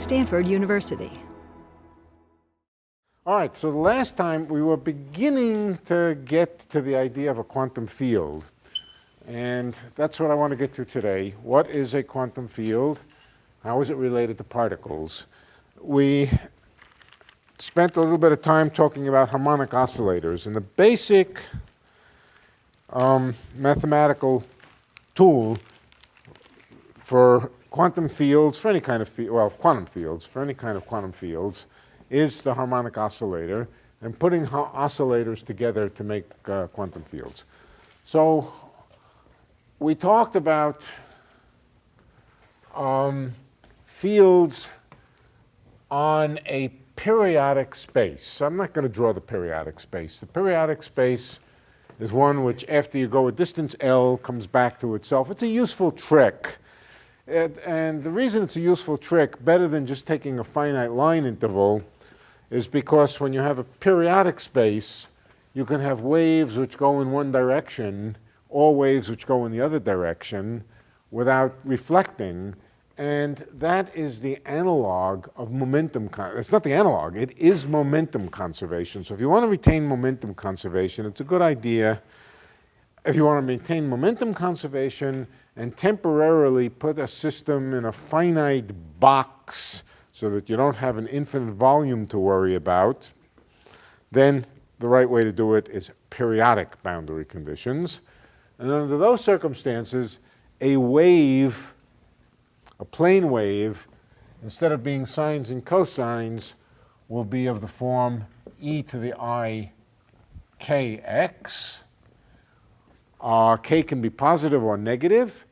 Stanford University. All right, so the last time we were beginning to get to the idea of a quantum field. And that's what I want to get to today. What is a quantum field? How is it related to particles? We spent a little bit of time talking about harmonic oscillators. And the basic mathematical tool for quantum fields, for any kind of field, well, quantum fields, for any kind of quantum fields, is the harmonic oscillator, and putting oscillators together to make quantum fields. So we talked about fields on a periodic space. I'm not going to draw the periodic space. The periodic space is one which, after you go a distance L, comes back to itself. It's a useful trick. And the reason it's a useful trick, better than just taking a finite line interval, is because when you have a periodic space, you can have waves which go in one direction, or waves which go in the other direction, without reflecting. And that is the analog of momentum. It's not the analog, it is momentum conservation. So if you want to retain momentum conservation, it's a good idea. If you want to maintain momentum conservation and temporarily put a system in a finite box so that you don't have an infinite volume to worry about, then the right way to do it is periodic boundary conditions. And under those circumstances, a wave, a plane wave, instead of being sines and cosines, will be of the form e to the I kx. K can be positive or negative.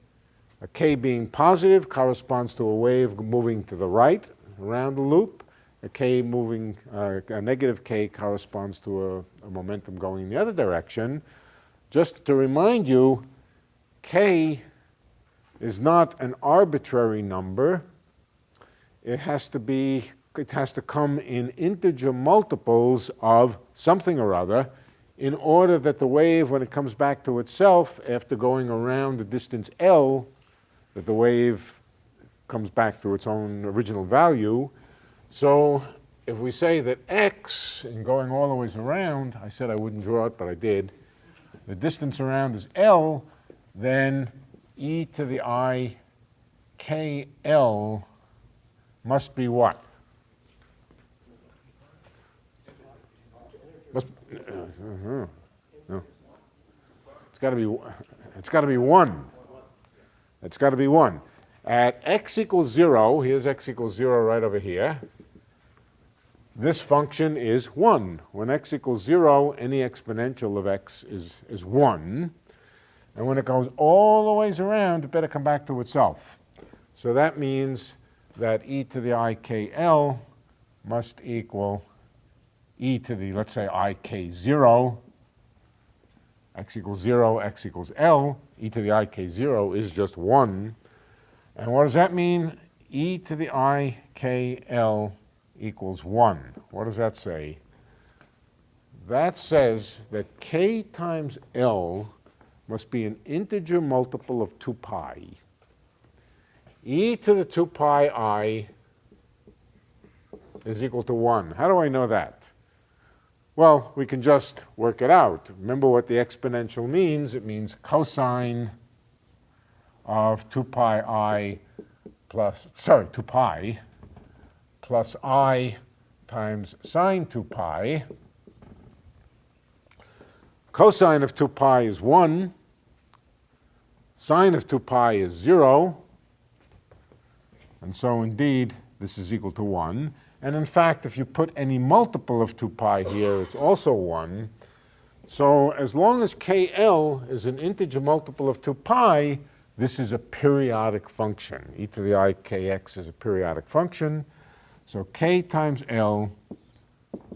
A k being positive corresponds to a wave moving to the right around the loop. A negative k corresponds to a momentum going in the other direction. Just to remind you, k is not an arbitrary number. It has to come in integer multiples of something or other in order that the wave, when it comes back to itself after going around the distance L, that the wave comes back to its own original value. So if we say that x, in going all the ways around, I said I wouldn't draw it, but I did, the distance around is L, then e to the I kl must be what? No. It's got to be 1. It's got to be 1. At x equals 0, here's x equals 0 right over here, this function is 1. When x equals 0, any exponential of x is 1. And when it goes all the ways around, it better come back to itself. So that means that e to the I kl must equal e to the, let's say, I k0, x equals 0, x equals L, e to the I k0 is just 1. And what does that mean? E to the I kl equals 1. What does that say? That says that k times L must be an integer multiple of 2 pi. E to the 2 pi I is equal to 1. How do I know that? Well, we can just work it out. Remember what the exponential means. It means cosine of 2 pi I plus, 2 pi plus I times sine 2 pi. Cosine of 2 pi is 1. Sine of 2 pi is 0. And so indeed, this is equal to 1. And in fact, if you put any multiple of 2 pi here, it's also 1. So as long as kl is an integer multiple of 2 pi, this is a periodic function. E to the I kx is a periodic function. So k times L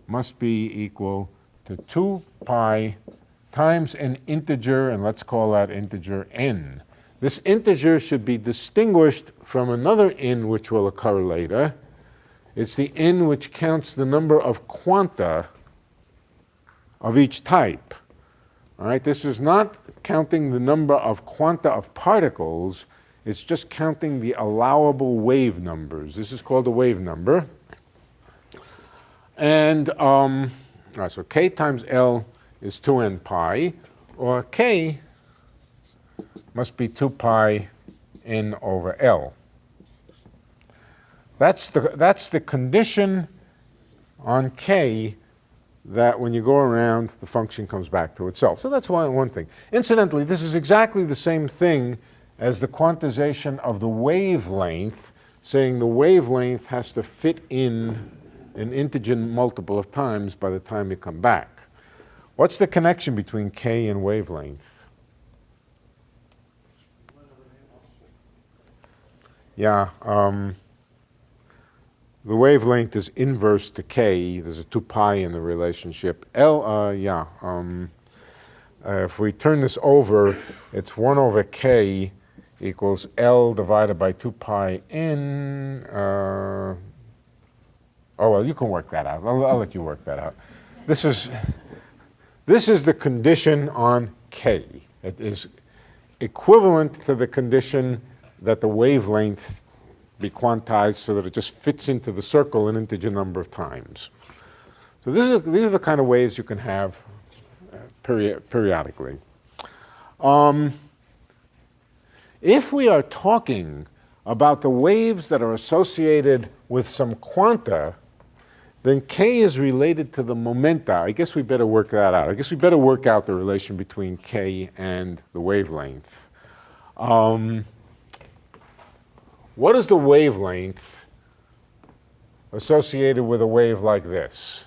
must be equal to 2 pi times an integer, and let's call that integer n. This integer should be distinguished from another n which will occur later. It's the n which counts the number of quanta of each type. All right, this is not counting the number of quanta of particles. It's just counting the allowable wave numbers. This is called a wave number. And so k times L is 2n pi, or k must be 2 pi n over L. That's the condition on k that when you go around, the function comes back to itself. So that's one thing. Incidentally, this is exactly the same thing as the quantization of the wavelength, saying the wavelength has to fit in an integer multiple of times by the time you come back. What's the connection between k and wavelength? Yeah, the wavelength is inverse to k. There's a 2 pi in the relationship. If we turn this over, it's 1 over k equals L divided by 2 pi n. Oh, well, you can work that out. I'll let you work that out. This is the condition on k. It is equivalent to the condition that the wavelength be quantized so that it just fits into the circle an integer number of times. So these are the kind of waves you can have periodically. If we are talking about the waves that are associated with some quanta, then k is related to the momenta. I guess we better work that out. I guess we better work out the relation between k and the wavelength. What is the wavelength associated with a wave like this?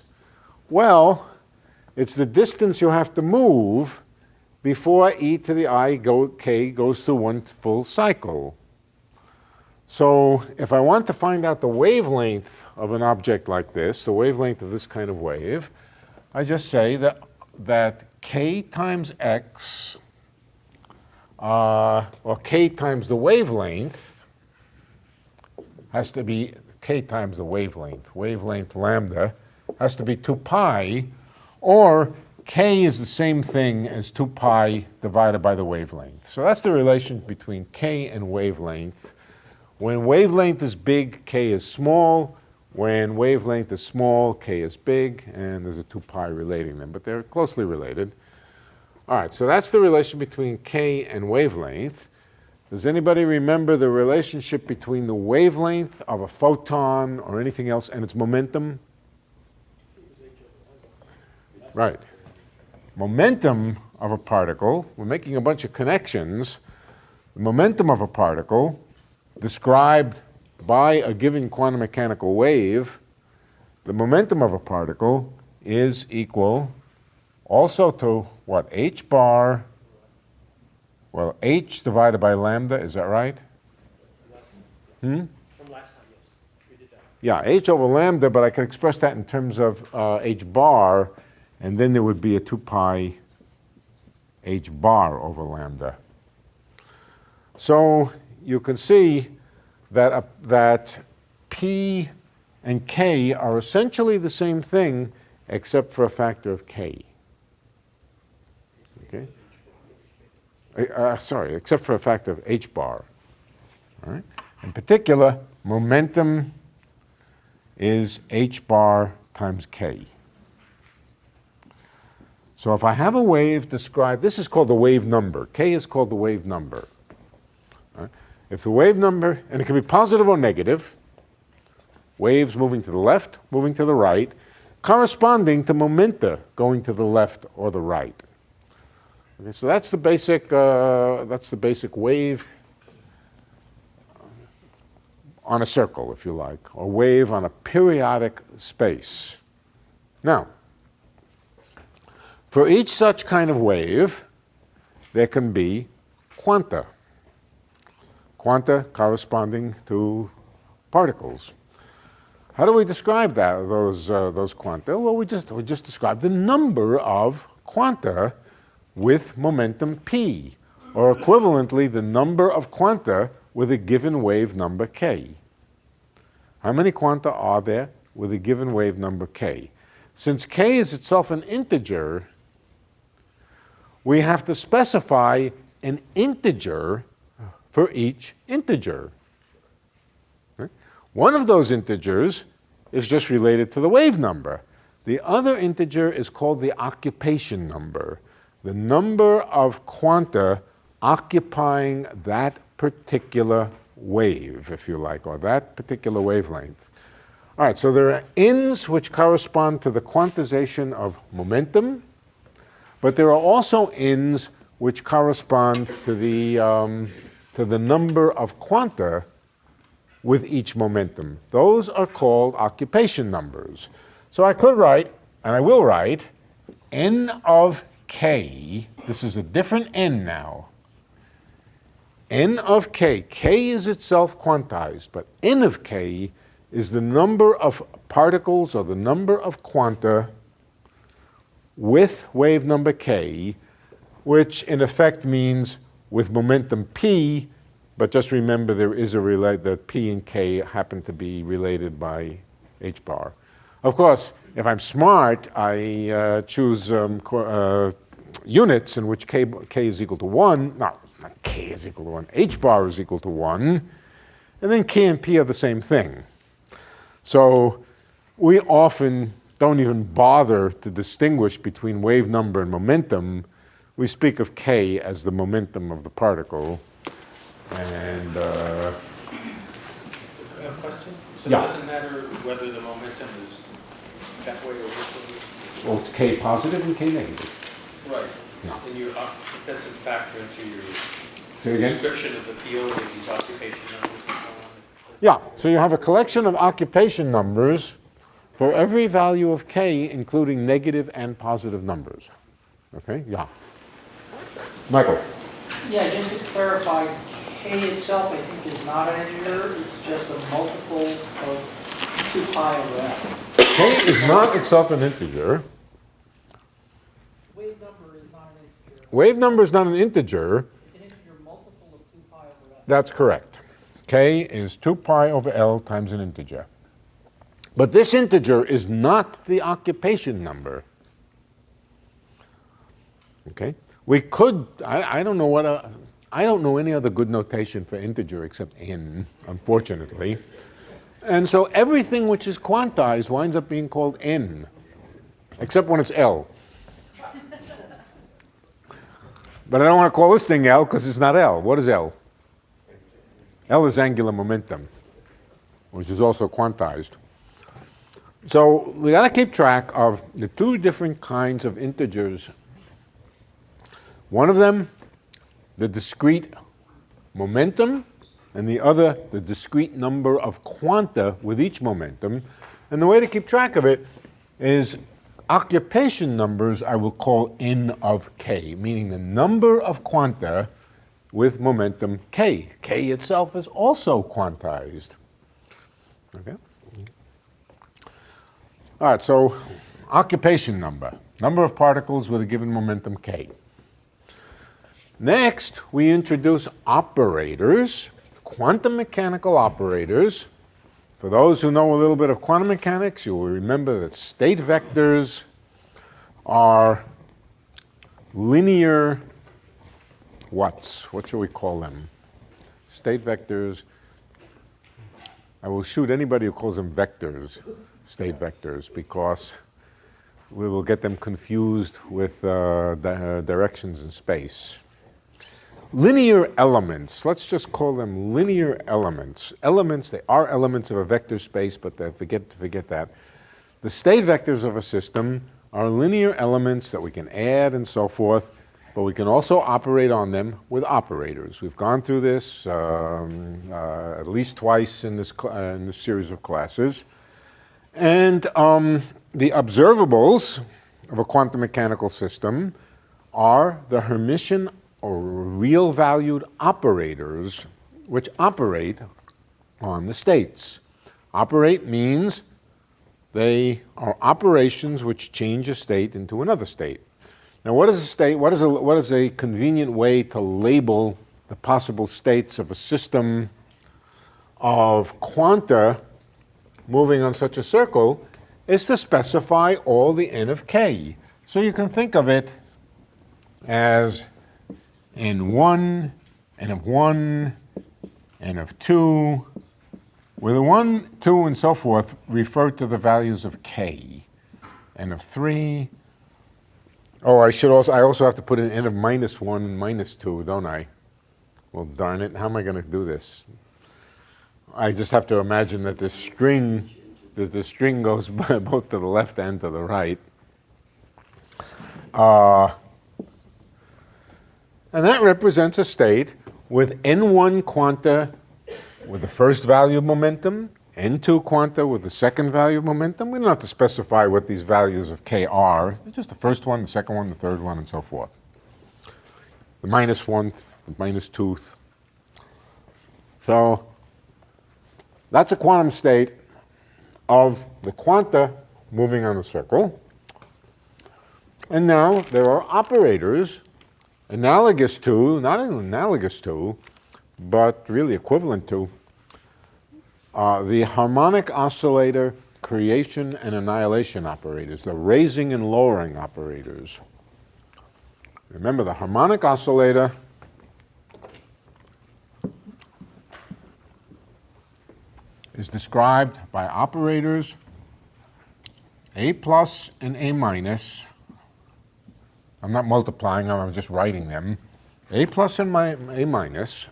Well, it's the distance you have to move before e to the I k goes through one full cycle. So if I want to find out the wavelength of an object like this, the wavelength of this kind of wave, I just say that k times x, or k times the wavelength, has to be k times the wavelength lambda, has to be 2 pi, or k is the same thing as 2 pi divided by the wavelength. So that's the relation between k and wavelength. When wavelength is big, k is small. When wavelength is small, k is big, and there's a 2 pi relating them, but they're closely related. All right, so that's the relation between k and wavelength. Does anybody remember the relationship between the wavelength of a photon or anything else and its momentum? Right. Momentum of a particle, we're making a bunch of connections. The momentum of a particle described by a given quantum mechanical wave, the momentum of a particle is equal also to what? H bar, well, h divided by lambda, is that right? From last time, yes. We did that. Yeah, h over lambda, but I can express that in terms of h bar, and then there would be a 2 pi h bar over lambda. So you can see that p and k are essentially the same thing except for a factor of k. Okay? Except for a factor of h bar. All right? In particular, momentum is h bar times k. So if I have a wave described, this is called the wave number. K is called the wave number. All right? If the wave number, and it can be positive or negative, waves moving to the left, moving to the right, corresponding to momenta going to the left or the right. Okay, so that's the basic wave on a circle, if you like, or wave on a periodic space. Now, for each such kind of wave, there can be quanta. Quanta corresponding to particles. How do we describe those quanta? Well, we just describe the number of quanta with momentum p, or equivalently, the number of quanta with a given wave number k. How many quanta are there with a given wave number k? Since k is itself an integer, we have to specify an integer for each integer. Right? One of those integers is just related to the wave number. The other integer is called the occupation number, the number of quanta occupying that particular wave, if you like, or that particular wavelength. All right, so there are n's which correspond to the quantization of momentum, but there are also n's which correspond to the number of quanta with each momentum. Those are called occupation numbers. So I could write, and I will write, n of k. This is a different n now. N of k. K is itself quantized, but n of k is the number of particles or the number of quanta with wave number k, which in effect means with momentum p, but just remember there is a that p and k happen to be related by h bar. Of course, if I'm smart, I choose units in which k is equal to 1. Not k is equal to 1. H bar is equal to 1. And then k and p are the same thing. So we often don't even bother to distinguish between wave number and momentum. We speak of k as the momentum of the particle. And I have a question. So yeah. It doesn't matter whether the momentum is that way or this way? Well, it's k positive and k negative. Right. No. And that's a factor into your Say again? description of the field, is these occupation numbers and so on. Yeah, so you have a collection of occupation numbers for every value of k, including negative and positive numbers. Okay, yeah. Michael. Yeah, just to clarify, k itself, I think, is not an integer. It's just a multiple of 2 pi over f. K is not itself an integer. Wave number is not an integer. Wave number is not an integer. It's an integer multiple of 2 pi over f. That's correct. K is 2 pi over L times an integer. But this integer is not the occupation number. Okay? We could, I don't know I don't know any other good notation for integer except n, unfortunately. And so everything which is quantized winds up being called n, except when it's L. But I don't want to call this thing L because it's not L. What is L? L is angular momentum, which is also quantized. So we got to keep track of the two different kinds of integers. One of them, the discrete momentum, and the other, the discrete number of quanta with each momentum. And the way to keep track of it is occupation numbers I will call n of k, meaning the number of quanta with momentum k. K itself is also quantized. Okay? All right, so occupation number of particles with a given momentum k. Next, we introduce operators, quantum mechanical operators. For those who know a little bit of quantum mechanics, you will remember that state vectors are linear what shall we call them? State vectors. I will shoot anybody who calls them vectors, state vectors, because we will get them confused with directions in space. Linear elements, let's just call them linear elements. Elements, they are elements of a vector space, but forget that. The state vectors of a system are linear elements that we can add and so forth, but we can also operate on them with operators. We've gone through this at least twice in this series of classes. And the observables of a quantum mechanical system are the Hermitian or real-valued operators which operate on the states. Operate means they are operations which change a state into another state. Now, what is a state? What is a convenient way to label the possible states of a system of quanta moving on such a circle? Is to specify all the n of k. So you can think of it as n1, n of 1, n of 2, where the 1, 2, and so forth refer to the values of k. N of 3. Oh, I also have to put in n of minus 1 and minus 2, don't I? Well, darn it, how am I going to do this? I just have to imagine that this string goes both to the left and to the right. And that represents a state with n1 quanta with the first value of momentum, n2 quanta with the second value of momentum. We don't have to specify what these values of k are. It's just the first one, the second one, the third one, and so forth. The minus 1th, the minus 2th. So that's a quantum state of the quanta moving on a circle. And now there are operators analogous to, not analogous to, but really equivalent to, the harmonic oscillator creation and annihilation operators, the raising and lowering operators. Remember, the harmonic oscillator is described by operators A plus and A minus. I'm not multiplying them, I'm just writing them. A plus and A minus.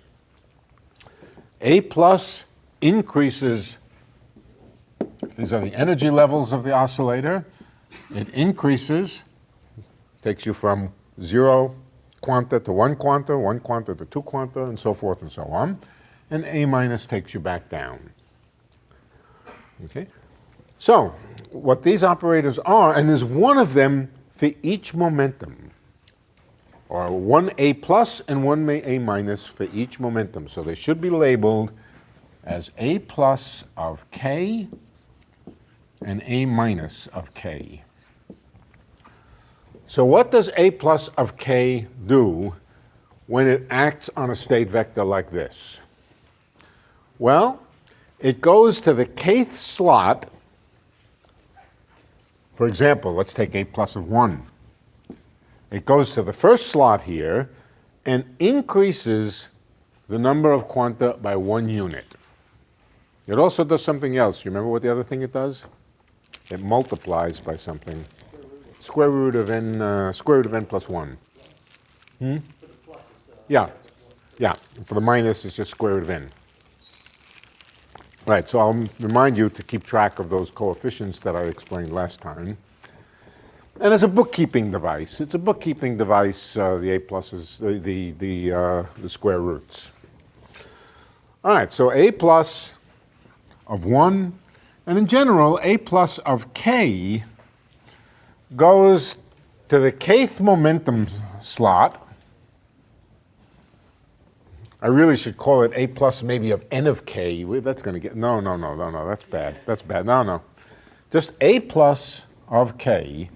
A plus increases, these are the energy levels of the oscillator. It increases, takes you from 0 quanta to 1 quanta, 1 quanta to 2 quanta, and so forth and so on. And A minus takes you back down. Okay? So, what these operators are, and there's one of them for each momentum, or one A plus and one A minus for each momentum. So they should be labeled as A plus of k and A minus of k. So what does A plus of k do when it acts on a state vector like this? Well, it goes to the kth slot. For example, let's take A plus of 1. It goes to the first slot here and increases the number of quanta by 1 unit. It also does something else. You remember what the other thing it does? It multiplies by something. Square root of n plus 1. Yeah. Yeah. For the minus, it's just square root of n. Right, so I'll remind you to keep track of those coefficients that I explained last time. And as a bookkeeping device, it's a bookkeeping device, the A pluses, the square roots. All right, so A plus of 1, and in general, A plus of k goes to the kth momentum slot. I really should call it A plus maybe of n of k. That's going to get, no, that's bad. That's bad. No. Just A plus of k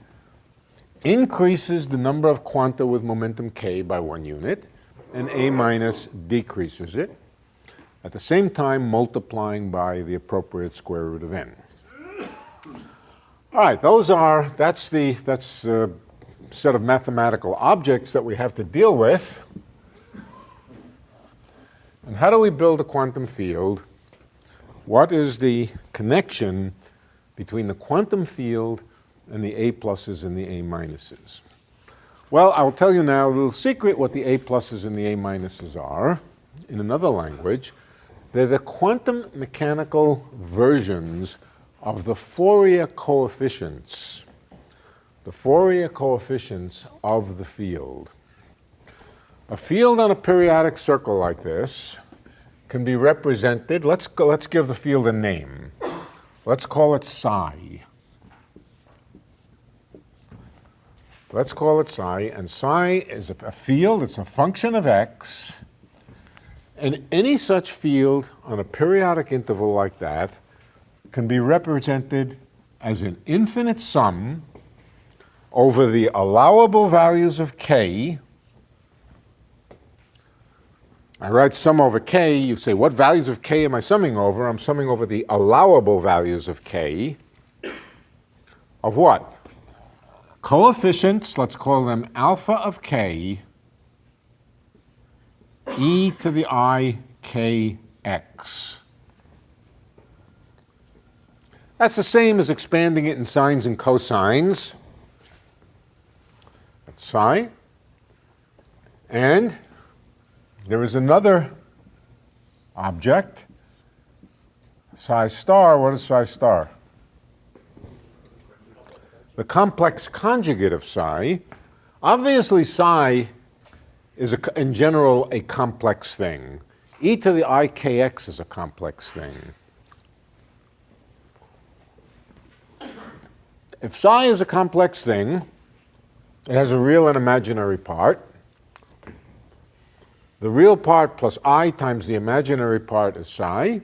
increases the number of quanta with momentum k by 1 unit, and A minus decreases it, at the same time multiplying by the appropriate square root of n. All right, that's the set of mathematical objects that we have to deal with. And how do we build a quantum field? What is the connection between the quantum field and the A pluses and the A minuses? Well, I'll tell you now a little secret what the A pluses and the A minuses are. In another language, they're the quantum mechanical versions of the Fourier coefficients. The Fourier coefficients of the field. A field on a periodic circle like this can be represented, let's give the field a name. Let's call it psi. Let's call it psi, and psi is a field, it's a function of x, and any such field on a periodic interval like that can be represented as an infinite sum over the allowable values of k. I write sum over k, you say, what values of k am I summing over? I'm summing over the allowable values of k. Of what? Coefficients, let's call them alpha of k, e to the I kx. That's the same as expanding it in sines and cosines. That's psi. And there is another object, psi star. What is psi star? The complex conjugate of psi. Obviously, psi is, in general, a complex thing. E to the I kx is a complex thing. If psi is a complex thing, it has a real and imaginary part. The real part plus I times the imaginary part is psi.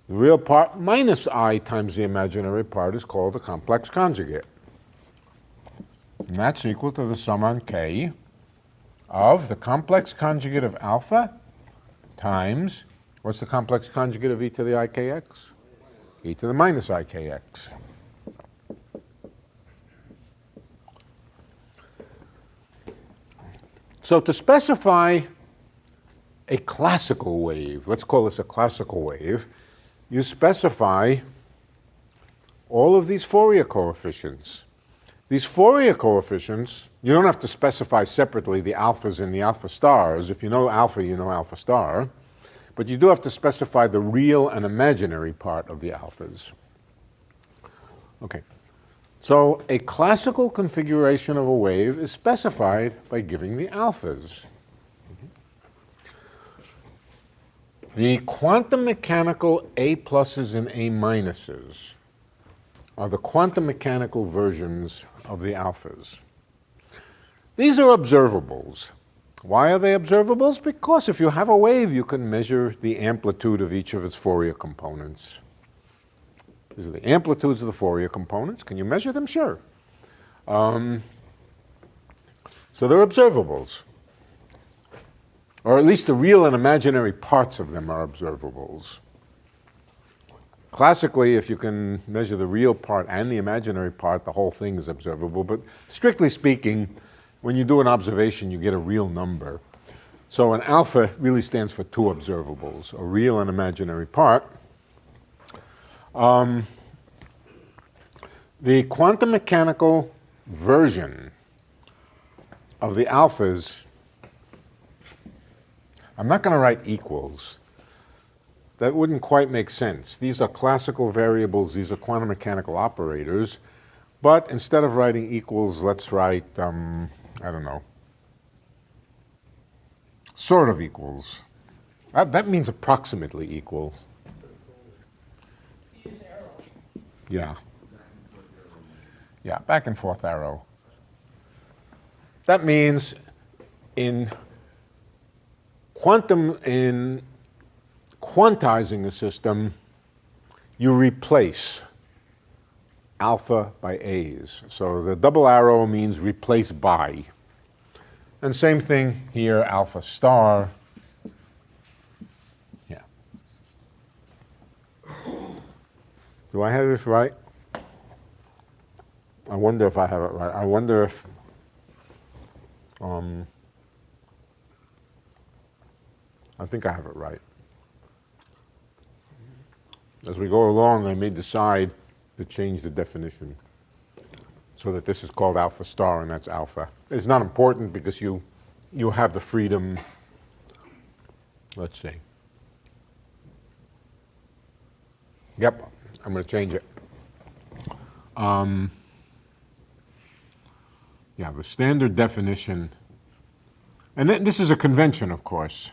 The real part minus I times the imaginary part is called the complex conjugate. And that's equal to the sum on k of the complex conjugate of alpha times, what's the complex conjugate of e to the I kx? E to the minus I kx. So to specify a classical wave, let's call this a classical wave, you specify all of these Fourier coefficients. These Fourier coefficients, you don't have to specify separately the alphas and the alpha stars. If you know alpha, you know alpha star. But you do have to specify the real and imaginary part of the alphas. Okay. So a classical configuration of a wave is specified by giving the alphas. The quantum mechanical A pluses and A minuses are the quantum mechanical versions of the alphas. These are observables. Why are they observables? Because if you have a wave, you can measure the amplitude of each of its Fourier components. These are the amplitudes of the Fourier components. Can you measure them? Sure. So they're observables. Or at least the real and imaginary parts of them are observables. Classically, if you can measure the real part and the imaginary part, the whole thing is observable. But strictly speaking, when you do an observation, you get a real number. So an alpha really stands for two observables, a real and imaginary part. The quantum mechanical version of the alphas, I'm not going to write equals. That wouldn't quite make sense. These are classical variables. These are quantum mechanical operators. But instead of writing equals, let's write, I don't know, sort of equals. That means approximately equal. Yeah. Yeah, back and forth arrow. That means in quantizing a system, you replace alpha by A's. So the double arrow means replace by. And same thing here, alpha star. Yeah. Do I have this right? I wonder if I have it right. I wonder if I think I have it right. As we go along, I may decide to change the definition so that this is called alpha star and that's alpha. It's not important because you have the freedom. Let's see. Yep, I'm going to change it. Yeah, the standard definition, and this is a convention, of course.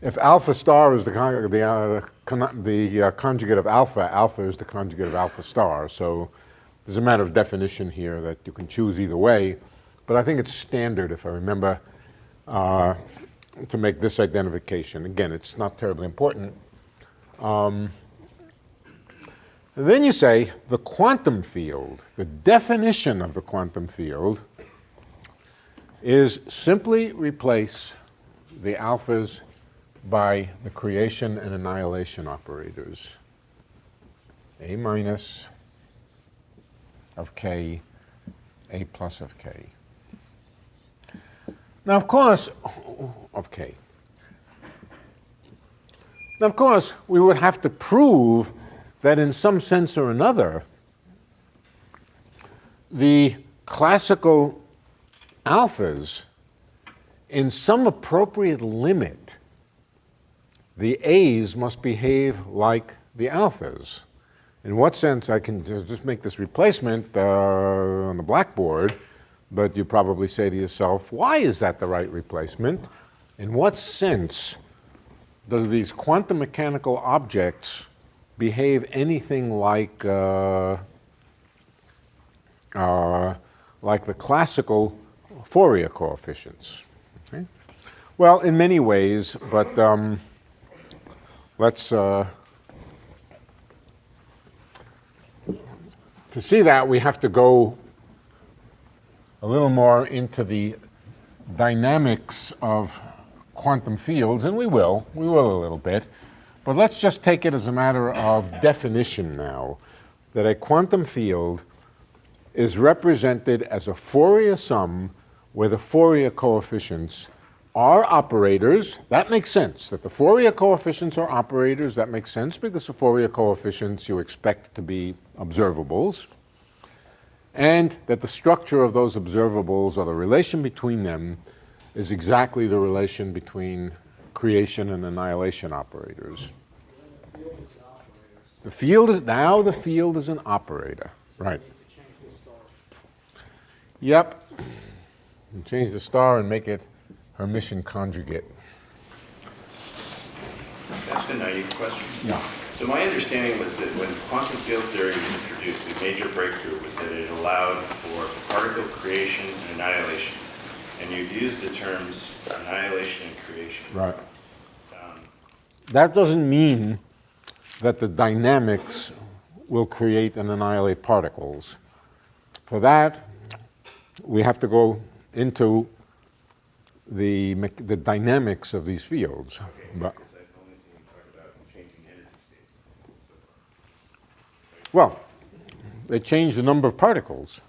If alpha star is the conjugate of alpha, alpha is the conjugate of alpha star. So there's a matter of definition here that you can choose either way. But I think it's standard, if I remember, to make this identification. Again, it's not terribly important. And then you say the quantum field, the definition of the quantum field is simply replace the alphas by the creation and annihilation operators. A minus of k, A plus of k. Now, of course, of K. Now, of course, we would have to prove that in some sense or another, the classical alphas, in some appropriate limit, the A's must behave like the alphas. In what sense? I can just make this replacement on the blackboard, but you probably say to yourself, why is that the right replacement? In what sense do these quantum mechanical objects behave anything like the classical Fourier coefficients? Okay? Well, in many ways, but let's to see that, we have to go a little more into the dynamics of quantum fields, and we will a little bit. But let's just take it as a matter of definition now, that a quantum field is represented as a Fourier sum where the Fourier coefficients are operators. That makes sense. That the Fourier coefficients are operators, that makes sense because the Fourier coefficients you expect to be observables. And that the structure of those observables, or the relation between them, is exactly the relation between creation and annihilation operators. The field is an operator, right? Yep. And change the star and make it Hermitian conjugate. That's a naive question. Yeah. So my understanding was that when quantum field theory was introduced, the major breakthrough was that it allowed for particle creation and annihilation. And you used the terms annihilation and creation. Right. That doesn't mean that the dynamics will create and annihilate particles. For that, we have to go into the dynamics of these fields. Okay, But, because I've only seen you talk about changing energy states. well, they change the number of particles.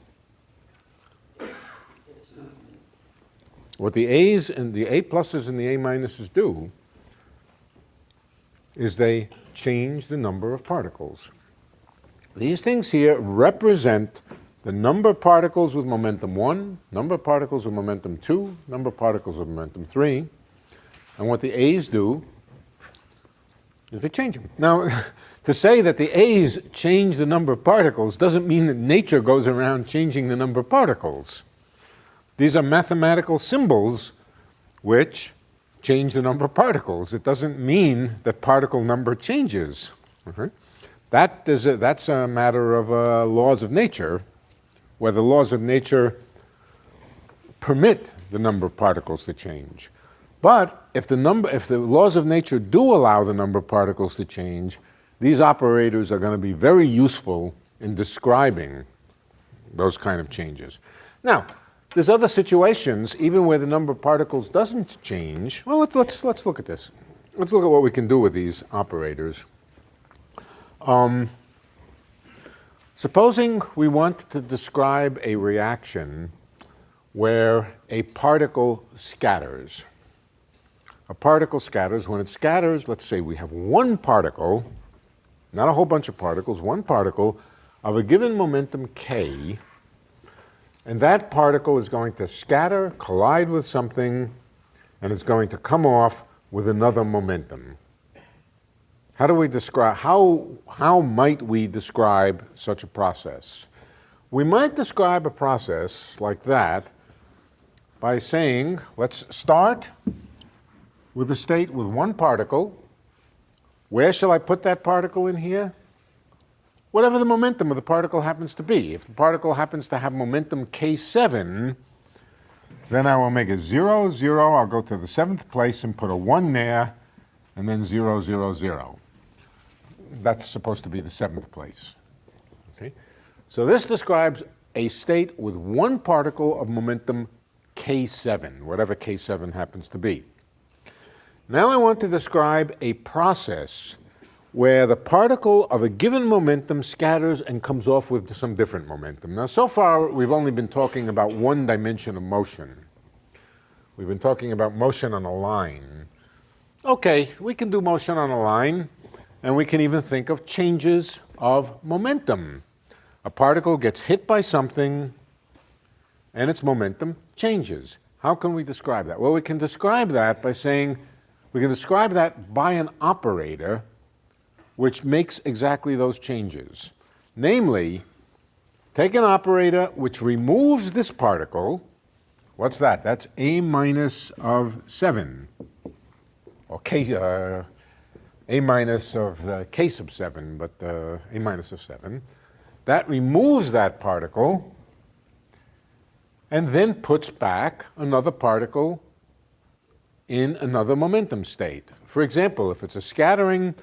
What the A's and the A pluses and the A minuses do is they change the number of particles. These things here represent the number of particles with momentum 1, number of particles with momentum 2, number of particles with momentum 3. And what the A's do is they change them. Now, to say that the A's change the number of particles doesn't mean that nature goes around changing the number of particles. These are mathematical symbols which change the number of particles. It doesn't mean that particle number changes. Okay? That's a matter of laws of nature, where the laws of nature permit the number of particles to change. But if the laws of nature do allow the number of particles to change, these operators are going to be very useful in describing those kind of changes. Now, there's other situations, even where the number of particles doesn't change. Well, let's look at this. Let's look at what we can do with these operators. Supposing we want to describe a reaction where a particle scatters. A particle scatters. When it scatters, let's say we have one particle, not a whole bunch of particles, one particle of a given momentum k, and that particle is going to scatter, collide with something, and it's going to come off with another momentum. How do we describe, how might we describe such a process? We might describe a process like that by saying, let's start with a state with one particle. Where shall I put that particle in here? Whatever the momentum of the particle happens to be. If the particle happens to have momentum k7, then I will make it 0, 0. I'll go to the 7th place and put a 1 there, and then 0, 0, 0. That's supposed to be the 7th place. Okay? So this describes a state with one particle of momentum k7, whatever k7 happens to be. Now I want to describe a process where the particle of a given momentum scatters and comes off with some different momentum. Now, so far, we've only been talking about one dimension of motion. We've been talking about motion on a line. Okay, we can do motion on a line, and we can even think of changes of momentum. A particle gets hit by something, and its momentum changes. How can we describe that? Well, we can describe that by saying, we can describe that by an operator which makes exactly those changes. Namely, take an operator which removes this particle. What's that? That's A minus of 7, or K, A minus of K sub 7, but A minus of 7. That removes that particle and then puts back another particle in another momentum state. For example, if it's a scattering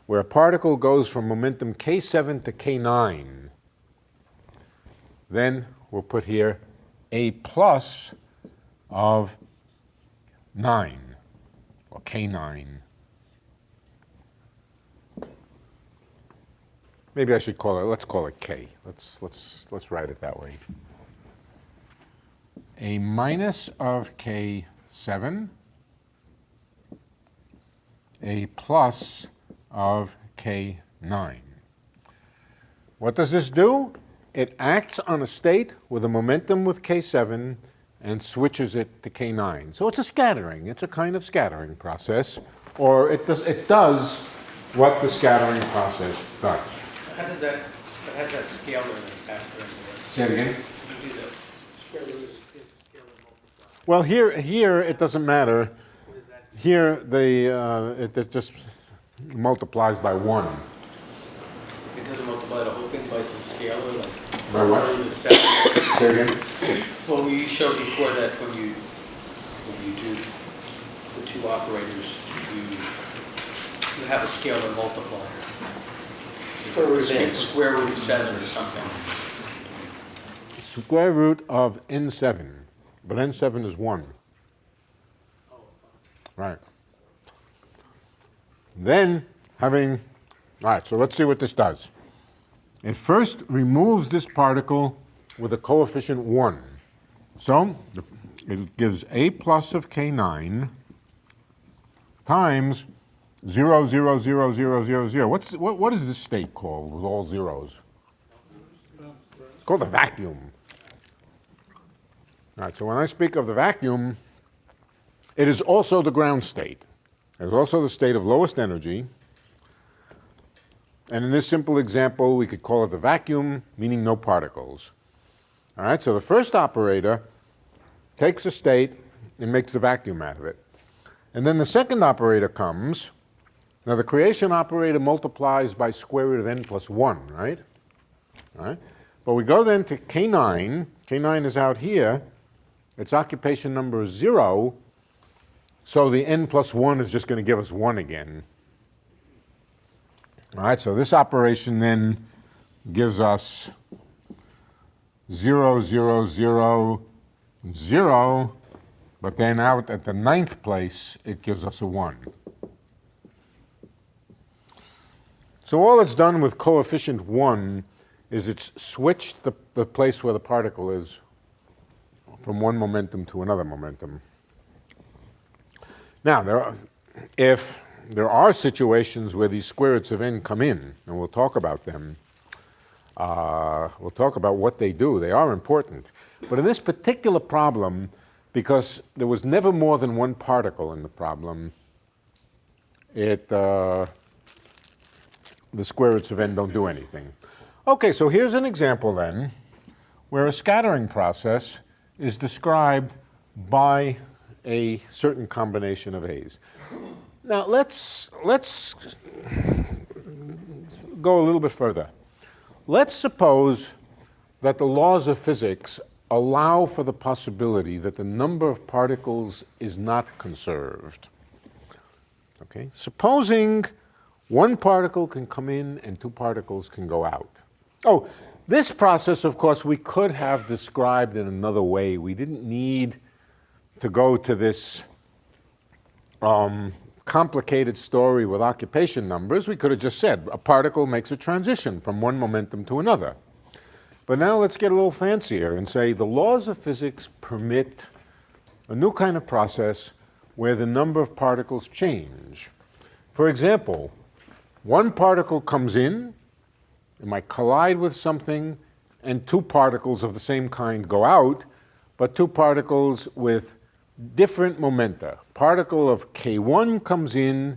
where a particle goes from momentum K7 to K9, then we'll put here A plus of 9, or K9. Maybe I should call it, let's call it K. Let's write it that way. A minus of K7, a plus of K9. What does this do? It acts on a state with a momentum with K7 and switches it to K9. So it's a scattering. It's a kind of scattering process, or it does what the scattering process does. How does that scalar factor into it? Say it again. You do the square root is a scalar multiplier. Well, here it doesn't matter. What does that do? Here it just multiplies by 1. It doesn't multiply the whole thing by some scalar, like By what? root of 7. Say it again. Well, you showed before that when you do the two operators, you have a scalar multiplier. Square root of 7 or something. Square root of n7, but n7 is 1. Right. Then all right, so let's see what this does. It first removes this particle with a coefficient 1. So it gives A plus of K9 times 0, 0, 0, 0, 0, 0. What is this state called with all zeros? It's called a vacuum. All right, so when I speak of the vacuum, it is also the ground state. It is also the state of lowest energy. And in this simple example, we could call it the vacuum, meaning no particles. All right, so the first operator takes a state and makes the vacuum out of it. And then the second operator comes. Now, the creation operator multiplies by square root of n plus 1, right? All right. But we go then to K9. K9 is out here. Its occupation number is 0. So the n plus 1 is just going to give us 1 again. All right, so this operation then gives us 0, 0, 0, 0. But then out at the 9th place, it gives us a 1. So all it's done with coefficient 1 is it's switched the place where the particle is from one momentum to another momentum. Now, if there are situations where these square roots of n come in, and we'll talk about them, we'll talk about what they do. They are important. But in this particular problem, because there was never more than one particle in the problem, the square roots of n don't do anything. Okay, so here's an example then where a scattering process is described by a certain combination of A's. Now let's go a little bit further. Let's suppose that the laws of physics allow for the possibility that the number of particles is not conserved. Okay? Supposing one particle can come in and two particles can go out. Oh, this process, of course, we could have described in another way. We didn't need to go to this complicated story with occupation numbers. We could have just said a particle makes a transition from one momentum to another. But now let's get a little fancier and say the laws of physics permit a new kind of process where the number of particles change. For example, one particle comes in, it might collide with something, and two particles of the same kind go out, but two particles with different momenta. Particle of K1 comes in,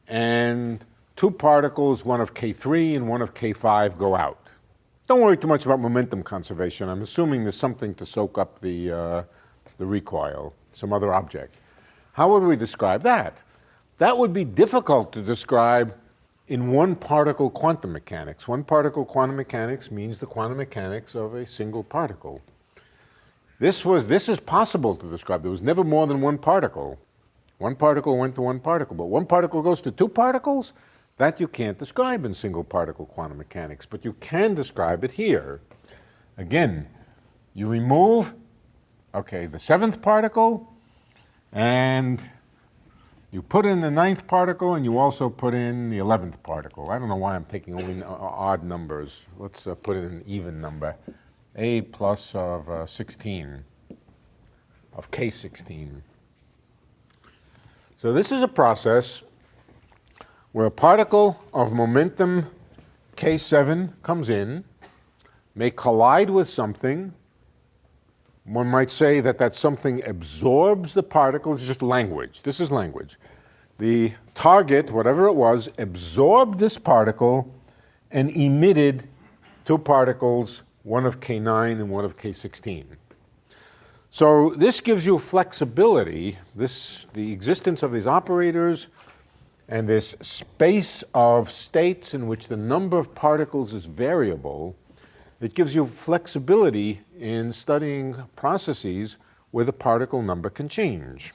and two particles, one of K3 and one of K5, go out. Don't worry too much about momentum conservation. I'm assuming there's something to soak up the recoil, some other object. How would we describe that? That would be difficult to describe in one particle quantum mechanics. One particle quantum mechanics means the quantum mechanics of a single particle. This is possible to describe. There was never more than one particle. One particle went to one particle, but one particle goes to two particles? That you can't describe in single particle quantum mechanics, but you can describe it here. Again, you remove, okay, the seventh particle, and you put in the ninth particle, and you also put in the 11th particle. I don't know why I'm taking only odd numbers. Let's put in an even number. A plus of 16, of K16. So this is a process where a particle of momentum K7 comes in, may collide with something. One might say that that something absorbs the particle. It's just language. This is language. The target, whatever it was, absorbed this particle and emitted two particles, one of K9 and one of K16. So this gives you flexibility, the existence of these operators and this space of states in which the number of particles is variable. It gives you flexibility in studying processes where the particle number can change.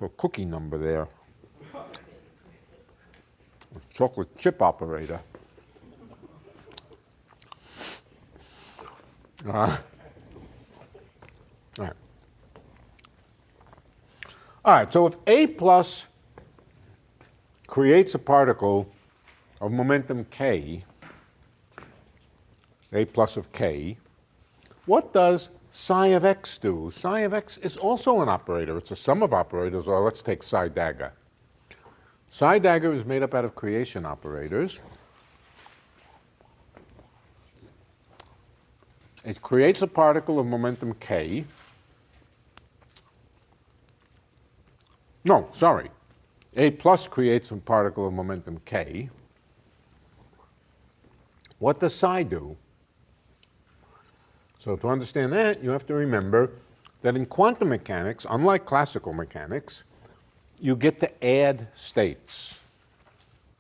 A cookie number there. A chocolate chip operator. All right, so if A plus creates a particle of momentum K, A plus of K, what does psi of X do? Psi of X is also an operator. It's a sum of operators, or let's take psi dagger. Psi dagger is made up out of creation operators. It creates a particle of momentum K. No, sorry. A plus creates a particle of momentum K. What does psi do? So to understand that, you have to remember that in quantum mechanics, unlike classical mechanics, you get to add states.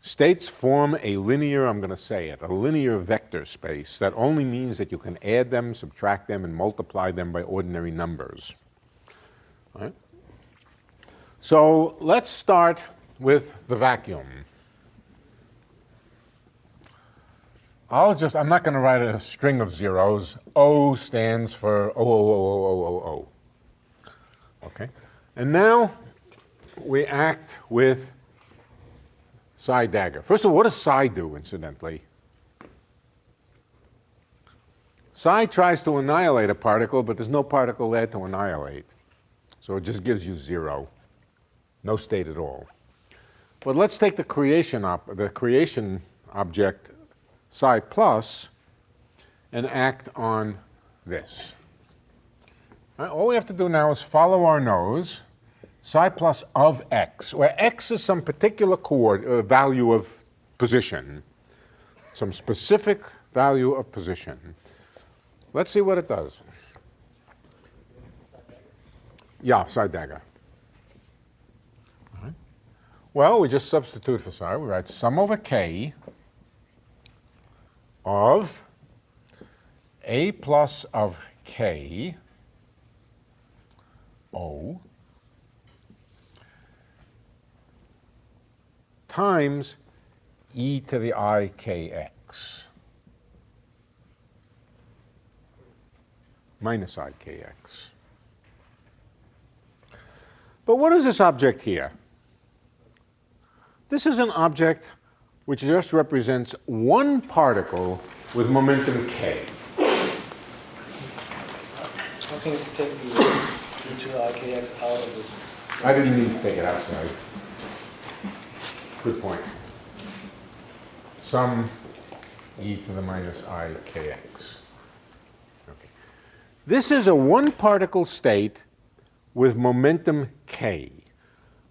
States form a linear, I'm going to say it, a linear vector space. That only means that you can add them, subtract them, and multiply them by ordinary numbers. All right? So let's start with the vacuum. I'm not going to write a string of zeros. O stands for O. Okay? And now we act with psi dagger. First of all, what does psi do, incidentally? Psi tries to annihilate a particle, but there's no particle there to annihilate. So it just gives you 0. No state at all. But let's take the creation object psi plus and act on this. All we have to do now is follow our nose, psi plus of x, where x is some particular value of position, some specific value of position. Let's see what it does. Yeah, psi dagger. All right. Well, we just substitute for psi. We write sum over k of a plus of k O times e to the I kx minus I kx. But what is this object here? This is an object which just represents one particle with momentum k. How can you take the e⁻⁻IKX out of this? I didn't mean to take it outside. Good point. Sum e⁻⁻IKX. Okay. This is a one-particle state with momentum k.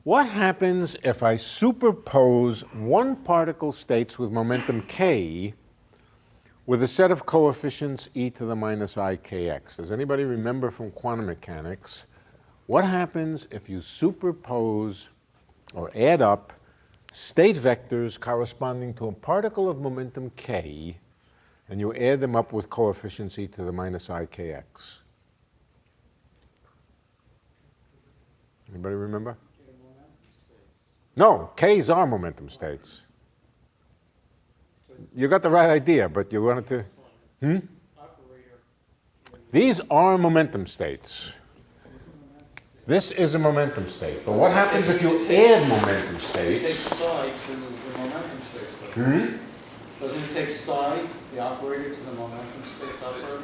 What happens if I superpose one-particle states with momentum k with a set of coefficients e⁻⁻IKX? Does anybody remember from quantum mechanics what happens if you superpose or add up state vectors corresponding to a particle of momentum k, and you add them up with coefficients e⁻⁻IKX? Anybody remember? No, k's are momentum states. You got the right idea, but you wanted to... These are momentum states. This is a momentum state. But what happens if you add momentum states? It takes psi to the momentum states. Doesn't it take psi, the operator, to the momentum states operator?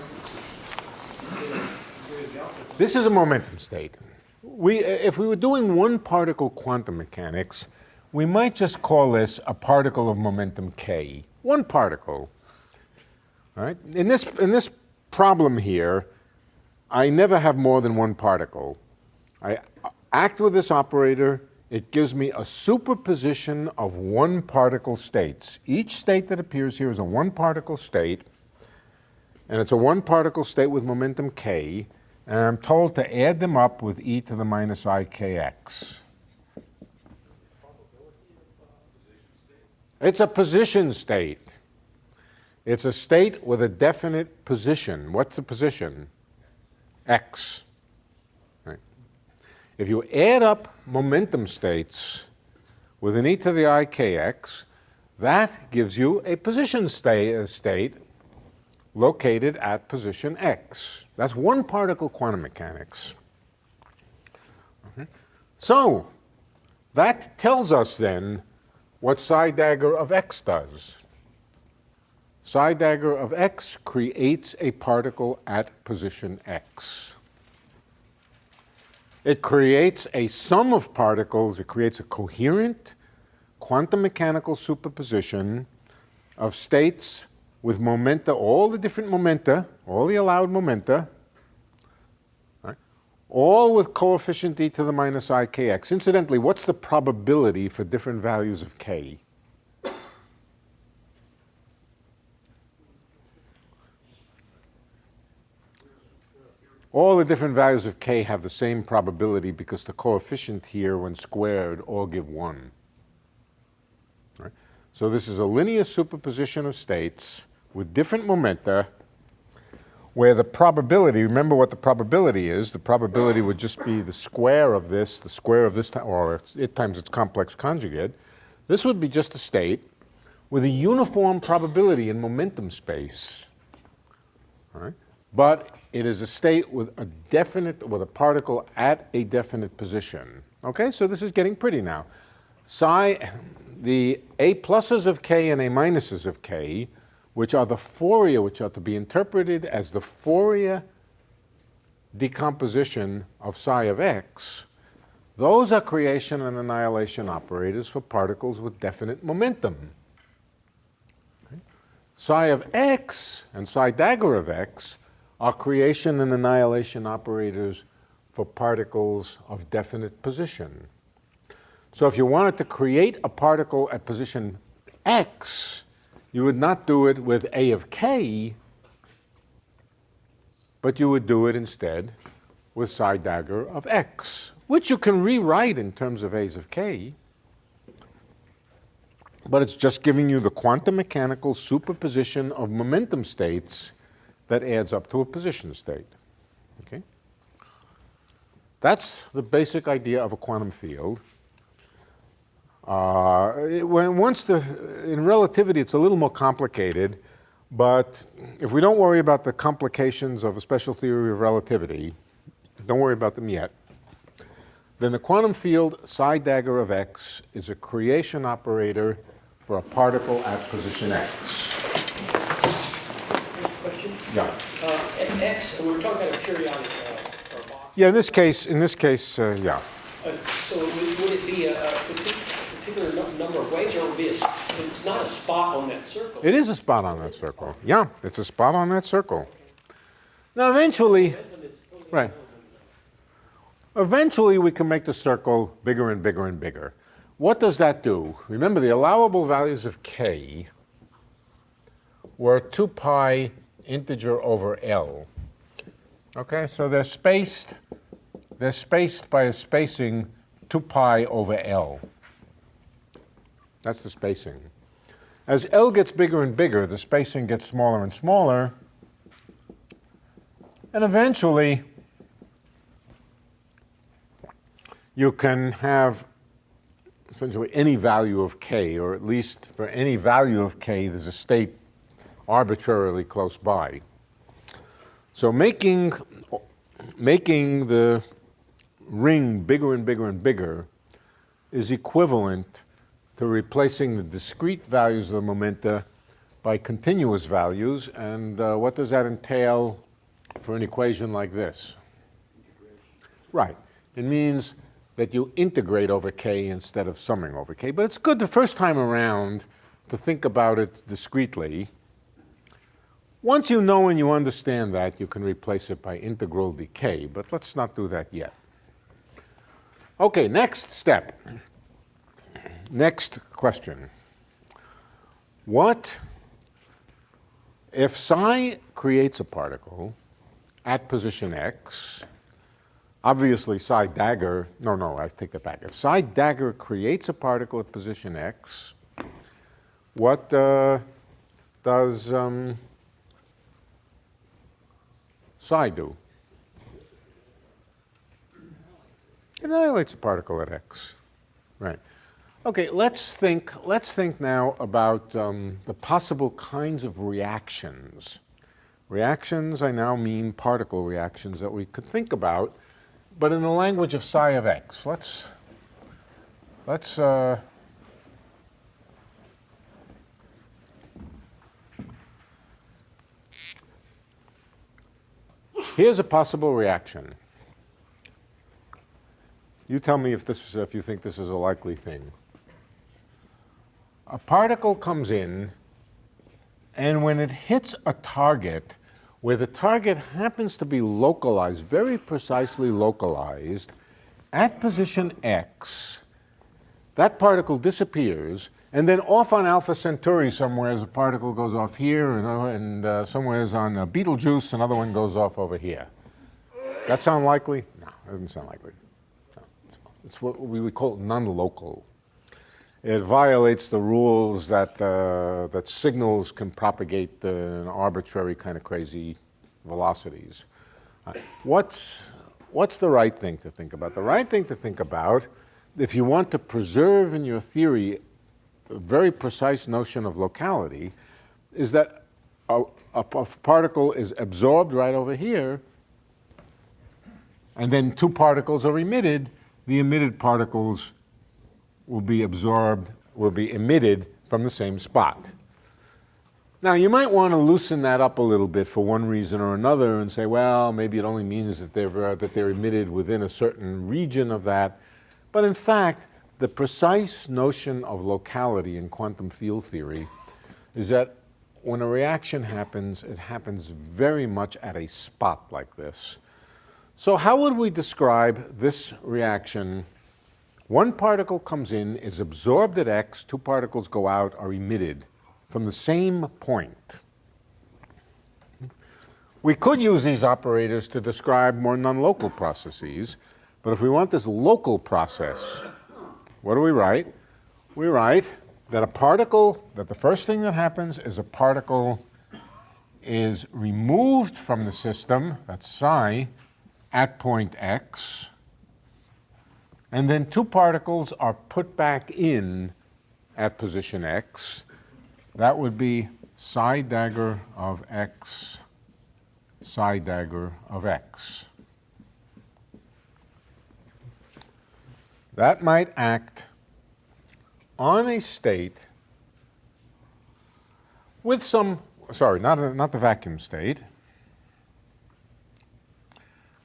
This is a momentum state. If we were doing one-particle quantum mechanics, we might just call this a particle of momentum k. One particle. All right? In this problem here, I never have more than one particle. I act with this operator. It gives me a superposition of one-particle states. Each state that appears here is a one-particle state, and it's a one-particle state with momentum k, and I'm told to add them up with e⁻⁻IKX. It's a position state. It's a state with a definite position. What's the position? X. Right. If you add up momentum states with an e⁻⁻IKX, that gives you a position state located at position x. That's one-particle quantum mechanics. Okay. So that tells us then what psi dagger of x does. Psi dagger of x creates a particle at position x. It creates a sum of particles. It creates a coherent quantum mechanical superposition of states with momenta, all the different momenta, all the allowed momenta, right, all with coefficient e⁻⁻IKX. Incidentally, what's the probability for different values of k? All the different values of k have the same probability because the coefficient here, when squared, all give 1. Right? So this is a linear superposition of states with different momenta where the probability, remember what the probability is, the probability would just be the square of this, or it times its complex conjugate. This would be just a state with a uniform probability in momentum space. All right? But it is a state with a particle at a definite position. Okay, so this is getting pretty now. The a pluses of k and a minuses of k, which are the Fourier, which are to be interpreted as the Fourier decomposition of psi of x, those are creation and annihilation operators for particles with definite momentum. Okay. Psi of x and psi dagger of x are creation and annihilation operators for particles of definite position. So if you wanted to create a particle at position x, you would not do it with a of k, but you would do it instead with psi dagger of x, which you can rewrite in terms of a's of k, but it's just giving you the quantum mechanical superposition of momentum states that adds up to a position state. Okay? That's the basic idea of a quantum field. In relativity, it's a little more complicated, but if we don't worry about the complications of a special theory of relativity, don't worry about them yet, then the quantum field psi dagger of x is a creation operator for a particle at position x. Yeah. At X, and we were talking about a periodic or box. Yeah, in this case, yeah. So would it be a particular number of waves, or would it be it's not a spot on that circle? It is a spot on that circle. Yeah, it's a spot on that circle. Now, eventually, right. Eventually, we can make the circle bigger and bigger and bigger. What does that do? Remember, the allowable values of k were 2 pi integer over L. Okay, so they're spaced by a spacing 2 pi over L. That's the spacing. As L gets bigger and bigger, the spacing gets smaller and smaller. And eventually, you can have essentially any value of k, or at least for any value of k, there's a state arbitrarily close by. So making the ring bigger and bigger and bigger is equivalent to replacing the discrete values of the momenta by continuous values. And what does that entail for an equation like this? Right. It means that you integrate over k instead of summing over k. But it's good the first time around to think about it discretely. Once you know and you understand that, you can replace it by integral decay. But let's not do that yet. Okay, next step. Next question. What if psi creates a particle at position x? Obviously, psi dagger, no, I take that back. If psi dagger creates a particle at position x, what does psi do? It annihilates a particle at x. Right. Okay, let's think now about the possible kinds of reactions. Reactions, I now mean particle reactions that we could think about, but in the language of psi of x. Here's a possible reaction. You tell me if you think this is a likely thing. A particle comes in, and when it hits a target, where the target happens to be localized, very precisely localized, at position x, that particle disappears, and then off on Alpha Centauri somewhere, a particle goes off here, and somewhere on Betelgeuse, another one goes off over here. That sound likely? No, it doesn't sound likely. No. It's what we would call non-local. It violates the rules that signals can propagate in arbitrary kind of crazy velocities. What's the right thing to think about? The right thing to think about, if you want to preserve in your theory a very precise notion of locality, is that a particle is absorbed right over here, and then 2 particles are emitted. The emitted particles will be absorbed, will be emitted from the same spot. Now, you might want to loosen that up a little bit for one reason or another and say, well, maybe it only means that they're emitted within a certain region of that. But in fact, the precise notion of locality in quantum field theory is that when a reaction happens, it happens very much at a spot like this. So how would we describe this reaction? One particle comes in, is absorbed at x, 2 particles go out, are emitted from the same point. We could use these operators to describe more non-local processes, but if we want this local process, what do we write? We write that the first thing that happens is a particle is removed from the system, that's psi, at point x, and then 2 particles are put back in at position x. That would be psi dagger of x, psi dagger of x. That might act on a state with some, sorry, not the vacuum state,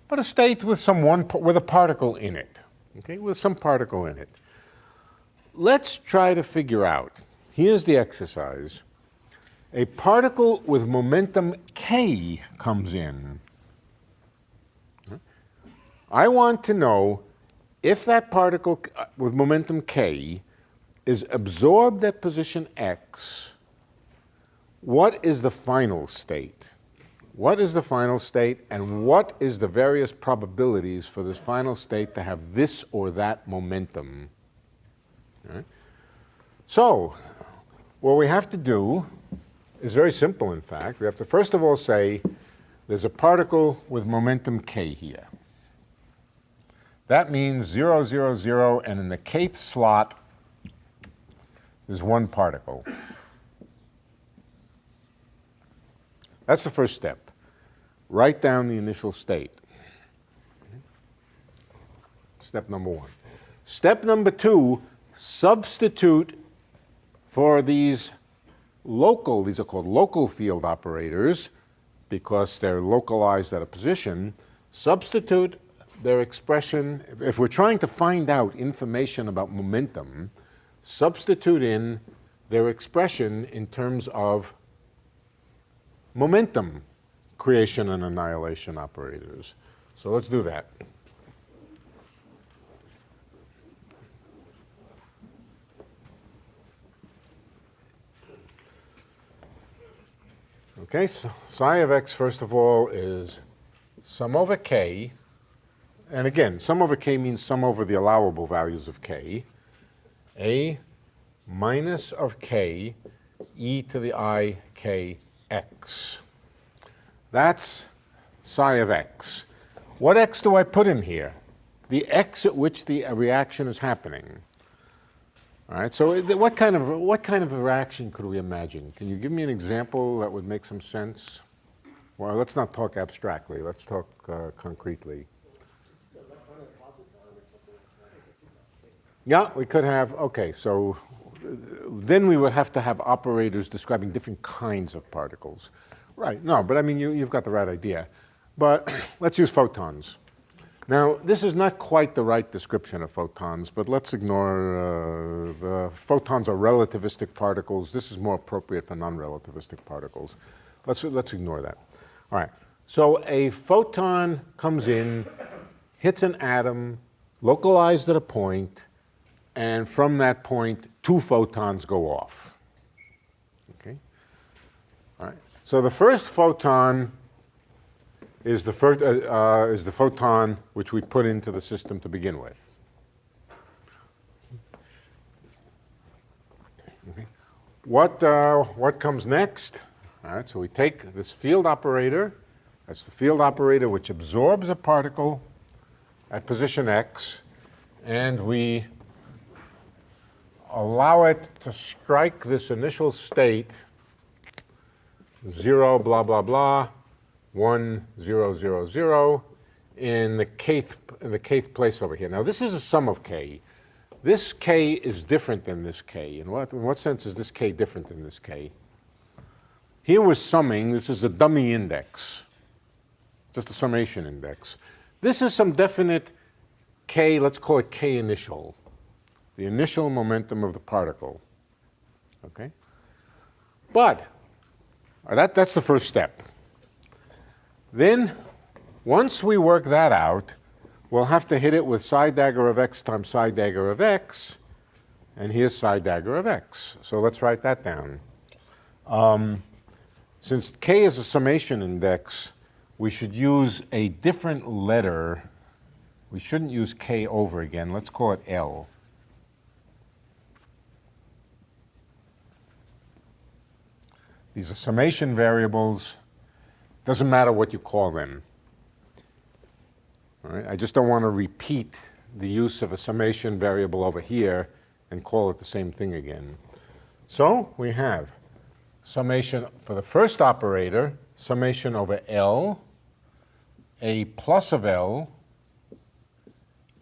but a state with with a particle in it, okay, with some particle in it. Let's try to figure out, here's the exercise. A particle with momentum k comes in. I want to know if that particle with momentum k is absorbed at position x, what is the final state? What is the final state, and what is the various probabilities for this final state to have this or that momentum? Right? So, what we have to do is very simple, in fact. We have to first of all say there's a particle with momentum k here. That means 0, 0, 0, and in the kth slot there's one particle. That's the first step. Write down the initial state. Step number one. Step number two, substitute for these these are called local field operators because they're localized at a position, substitute their expression. If we're trying to find out information about momentum, substitute in their expression in terms of momentum creation and annihilation operators. So let's do that. Okay, so psi of x, first of all, is sum over k. And again, sum over k means sum over the allowable values of k. A minus of k e to the I k x. That's psi of x. What x do I put in here? The x at which the reaction is happening. All right, so what kind of a reaction could we imagine? Can you give me an example that would make some sense? Well, let's not talk abstractly. Let's talk concretely. Yeah, we could have, okay, so then we would have to have operators describing different kinds of particles. Right, no, but I mean, you've got the right idea. But let's use photons. Now, this is not quite the right description of photons, but let's ignore the photons are relativistic particles. This is more appropriate for non-relativistic particles. Let's ignore that. All right, so a photon comes in, hits an atom, localized at a point, and from that point, 2 photons go off. Okay? All right, so the first photon is the photon which we put into the system to begin with. Okay. What comes next? All right, so we take this field operator. That's the field operator which absorbs a particle at position x, and we allow it to strike this initial state, 0, blah, blah, blah, 1, 0, 0, 0, in the kth place over here. Now, this is a sum of k. This k is different than this k. In what sense is this k different than this k? Here we're summing. This is a dummy index, just a summation index. This is some definite k, let's call it k initial, the initial momentum of the particle. Okay? But that's the first step. Then, once we work that out, we'll have to hit it with psi dagger of x times psi dagger of x, and here's psi dagger of x. So let's write that down. Since k is a summation index, we should use a different letter. We shouldn't use k over again. Let's call it L. These are summation variables. Doesn't matter what you call them. All right? I just don't want to repeat the use of a summation variable over here and call it the same thing again. So we have summation for the first operator, summation over L, a plus of L,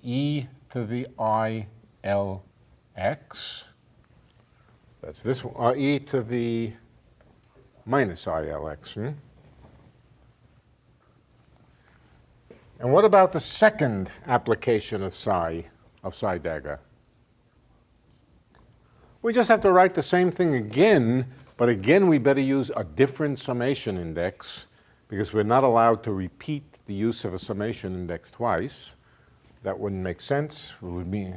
e to the I L x. That's this one, e to the minus I L x. And what about the second application of psi dagger? We just have to write the same thing again, but again we better use a different summation index because we're not allowed to repeat the use of a summation index twice. That wouldn't make sense. It would mean,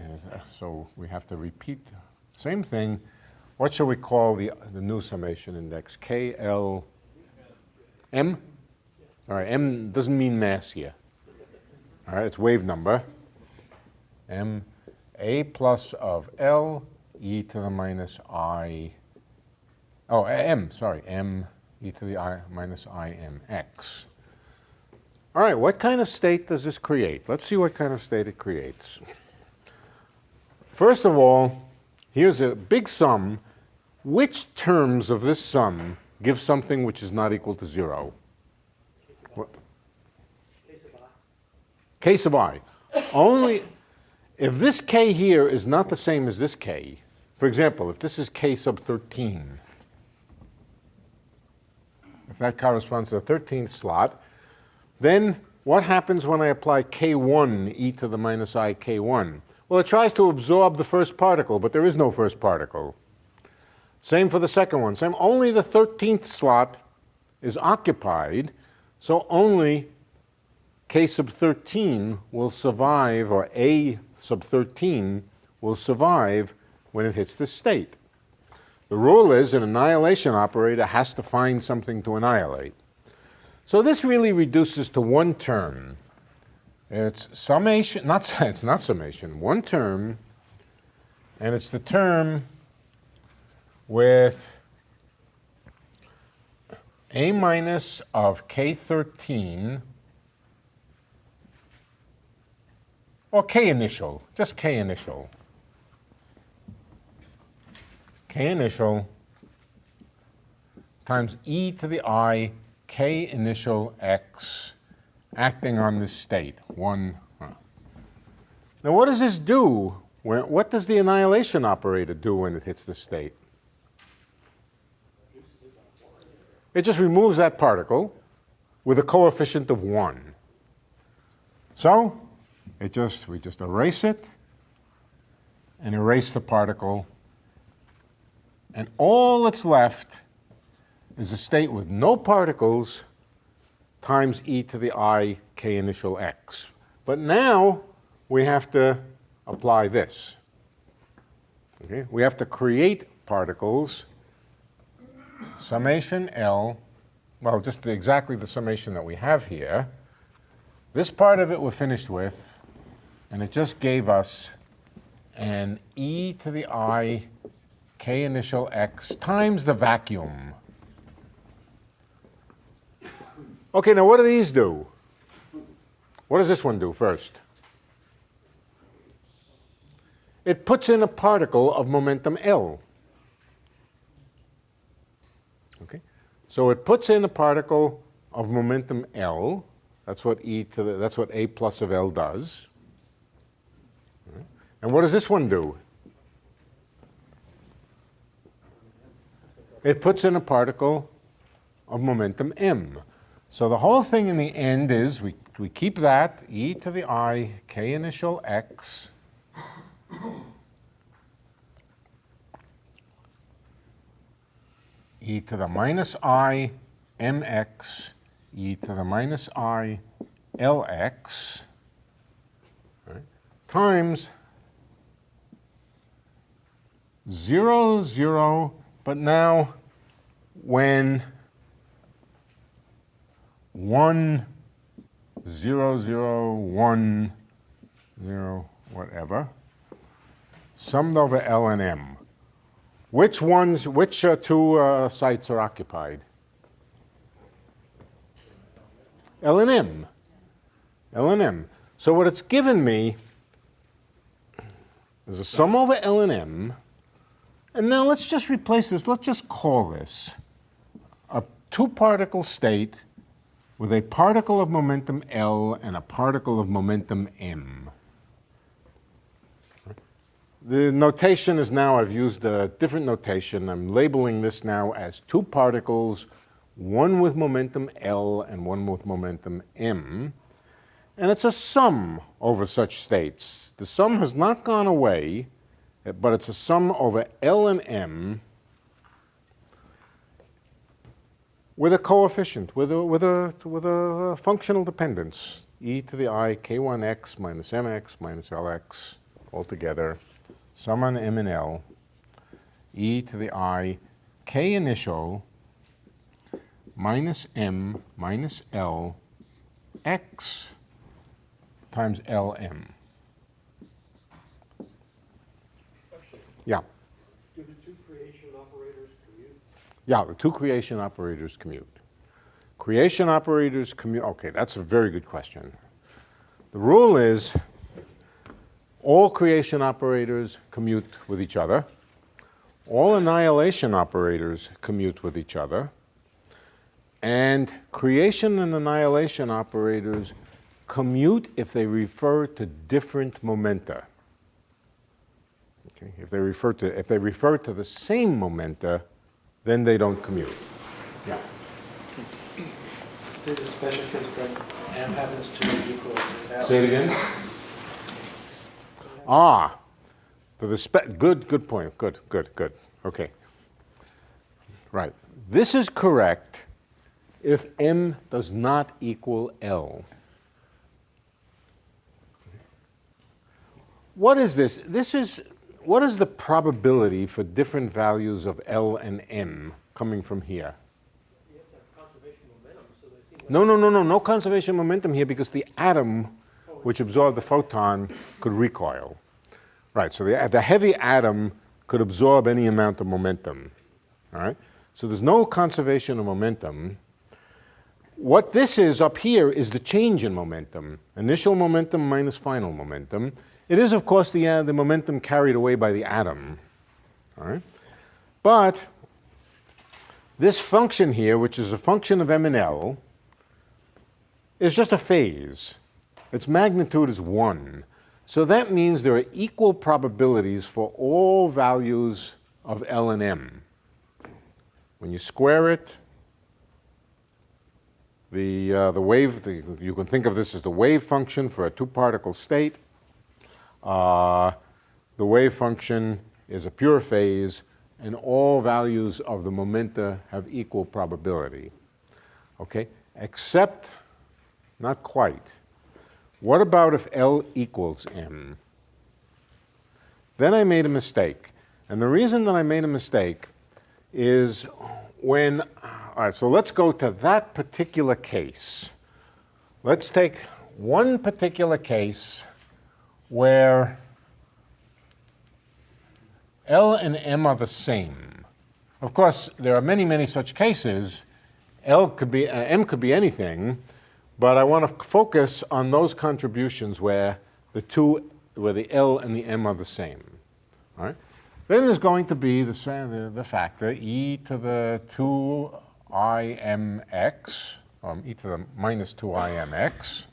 so we have to repeat the same thing. What shall we call the new summation index? KL M? All right, M doesn't mean mass here. All right, it's wave number. M A plus of L e to the minus I. Oh, M, sorry, M e to the I minus I M X. All right, what kind of state does this create? Let's see what kind of state it creates. First of all, here's a big sum. Which terms of this sum give something which is not equal to 0? What? K sub I. Only if this K here is not the same as this K, for example, if this is K sub 13, if that corresponds to the 13th slot, then what happens when I apply K1 e to the minus I K1? Well, it tries to absorb the first particle, but there is no first particle. Same for the second one. Same, only the 13th slot is occupied, so only K sub 13 will survive, or A sub 13 will survive when it hits this state. The rule is an annihilation operator has to find something to annihilate. So this really reduces to one term. It's summation, it's not summation, one term, and it's the term with A minus of K13, or K initial, just K initial. K initial times e to the I K initial x acting on this state. Now what does this do? What does the annihilation operator do when it hits this state? It just removes that particle with a coefficient of 1. So we just erase it and erase the particle, and all that's left is a state with no particles times e to the I K initial x. But now we have to apply this. Okay? We have to create particles, summation L, well, just exactly the summation that we have here. This part of it we're finished with, and it just gave us an e to the I K initial x times the vacuum. Okay, now what do these do? What does this one do first? It puts in a particle of momentum L. Okay, so it puts in a particle of momentum L. That's what that's what A plus of L does. And what does this one do? It puts in a particle of momentum M. So the whole thing in the end is we keep that, e to the I K initial x e to the minus I mx e to the minus I lx, right, times 0, 0, but now when 1, 0, 0, 1, 0, whatever, summed over L and M. Which two sites are occupied? L and M. L and M. So what it's given me is a sum over L and M. And now let's just replace this. Let's just call this a two-particle state with a particle of momentum L and a particle of momentum M. The notation is now, I've used a different notation. I'm labeling this now as two particles, one with momentum L and one with momentum M. And it's a sum over such states. The sum has not gone away, but it's a sum over L and M with a coefficient, with a functional dependence, e to the I k1x minus mx minus lx altogether, sum on m and l, e to the I k initial minus m minus l x times lm. Yeah. Do the two creation operators commute? Yeah, the two creation operators commute. Creation operators commute. Okay, that's a very good question. The rule is all creation operators commute with each other. All annihilation operators commute with each other. And creation and annihilation operators commute if they refer to different momenta. Okay? If they refer to the same momenta, then they don't commute. Yeah. There's a special case when m happens to be equal to L. Say it again. Ah, for the good point. Good. Okay. Right. This is correct if m does not equal L. What is this? What is the probability for different values of L and M coming from here? You have to have conservation momentum, so they seem like... No conservation momentum here because the atom which absorbed the photon could recoil. Right, so the heavy atom could absorb any amount of momentum. All right, so there's no conservation of momentum. What this is up here is the change in momentum, initial momentum minus final momentum. It is, of course, the momentum carried away by the atom. All right? But this function here, which is a function of m and L, is just a phase. Its magnitude is 1. So that means there are equal probabilities for all values of L and M. When you square it, you can think of this as the wave function for a two-particle state. The wave function is a pure phase, and all values of the momenta have equal probability. Okay? Except, not quite. What about if L equals M? Then I made a mistake. And the reason that I made a mistake is when, all right, so let's go to that particular case. Let's take one particular case where L and M are the same. Of course, there are many such cases. M could be anything, but I want to focus on those contributions where the L and the M are the same. All right? Then there's going to be the factor e to the 2imx, e to the minus 2imx.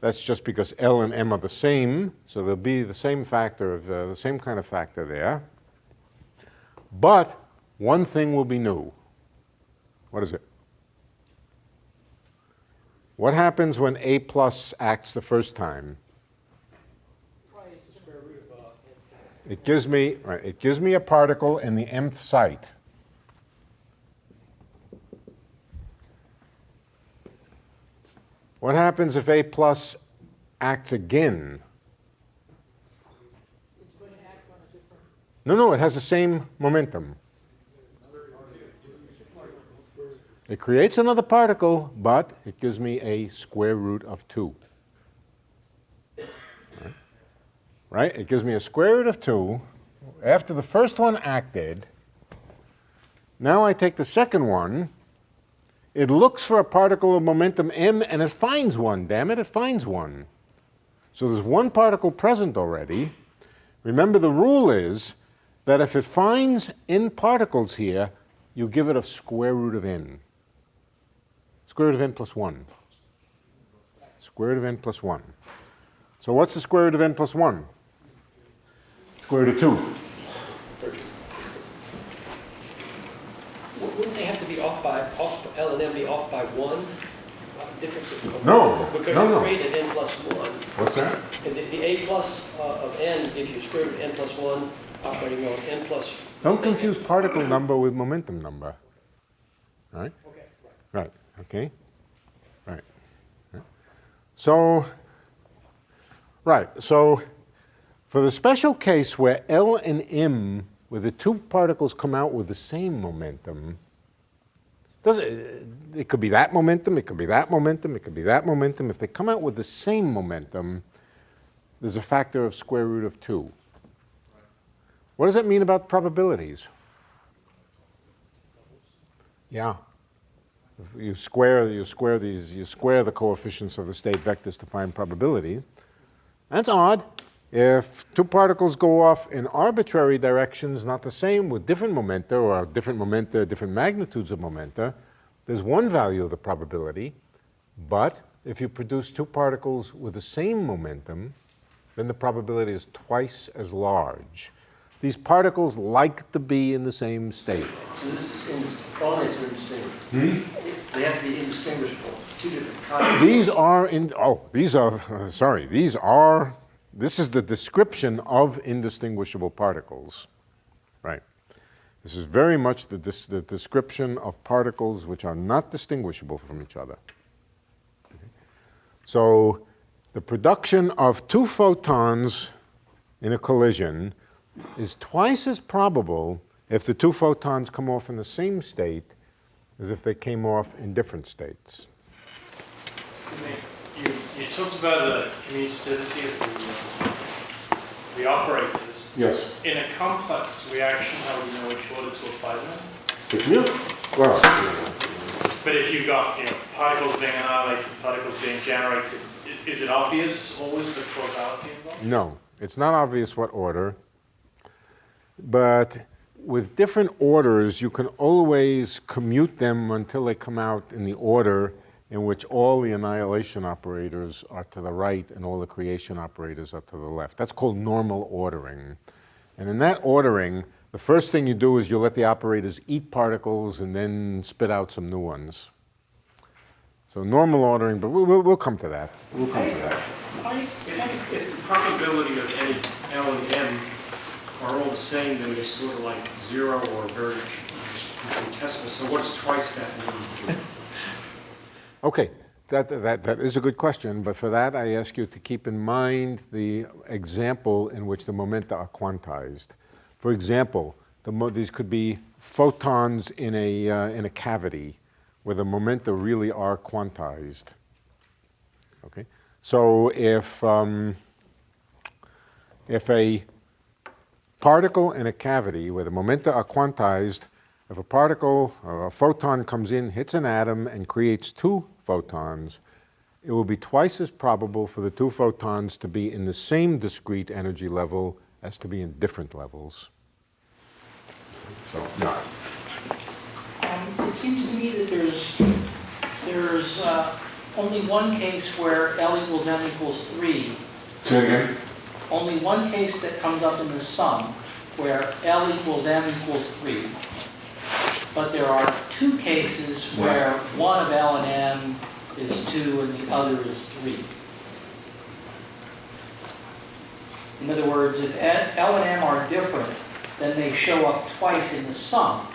That's just because L and M are the same, so there'll be the same factor of the same kind of factor there. But one thing will be new. What is it? What happens when A plus acts the first time? It gives me a particle in the mth site. What happens if A plus acts again? It's going to act on a different... No, it has the same momentum. It creates another particle, but it gives me a square root of 2. Right? It gives me a square root of 2. After the first one acted, now I take the second one. It looks for a particle of momentum m, and it finds one. Damn it, it finds one. So there's one particle present already. Remember, the rule is that if it finds n particles here, you give it a square root of n. Square root of n plus 1. Square root of n plus 1. So what's the square root of n plus 1? Square root of 2. Wouldn't they have to be off by, L and M be off by 1? difference. No, Because no, you no. created n plus 1. What's that? And the a plus of n gives you square root of n plus 1 operating on n plus. Don't confuse particle number with momentum number. All right? Okay, Right, okay? Right. So, for the special case where L and M, where the two particles come out with the same momentum, it could be that momentum, it could be that momentum, it could be that momentum. If they come out with the same momentum, there's a factor of square root of 2. What does that mean about probabilities? Yeah. You square the coefficients of the state vectors to find probability. That's odd. If two particles go off in arbitrary directions, not the same, with different momenta, or different magnitudes of momenta, there's one value of the probability. But if you produce two particles with the same momentum, then the probability is twice as large. These particles like to be in the same state. So this is always indistinguishable. They have to be indistinguishable. Two different kinds. This is the description of indistinguishable particles. Right. This is very much the description of particles which are not distinguishable from each other. Okay. So the production of two photons in a collision is twice as probable if the two photons come off in the same state as if they came off in different states. You talked about the commutativity of the operators. Yes. In a complex reaction, how do you know which order to apply them? Well, But if you've got particles being annihilated, particles being generated, is it obvious always the causality involved? no, it's not obvious what order. But with different orders, you can always commute them until they come out in the order in which all the annihilation operators are to the right and all the creation operators are to the left. That's called normal ordering. And in that ordering, the first thing you do is you let the operators eat particles and then spit out some new ones. So normal ordering, but we'll come to that. We'll come to that. If the probability of any L and M are all the same, then they're sort of like 0 or very infinitesimal. So what does twice that mean? Okay, that is a good question, but for that I ask you to keep in mind the example in which the momenta are quantized. For example, these could be photons in a cavity where the momenta really are quantized. Okay, so if a particle in a cavity where the momenta are quantized, if a particle or a photon comes in, hits an atom, and creates two photons, it will be twice as probable for the two photons to be in the same discrete energy level as to be in different levels. So, yeah. It seems to me that there's only one case where L equals M equals 3. Say again? Only one case that comes up in the sum where L equals M equals 3. But there are two cases where one of L and M is 2 and the other is 3. In other words, if L and M are different, then they show up twice in the sum.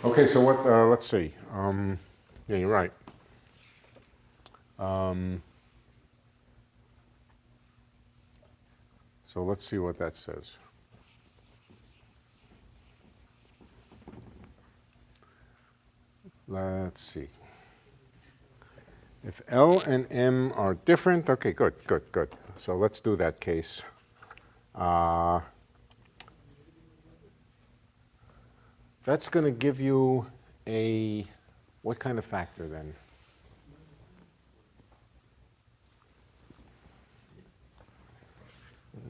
Okay, so what, let's see. Yeah, you're right. So let's see what that says. Let's see. If L and M are different, okay, good. So let's do that case. That's going to give you what kind of factor then?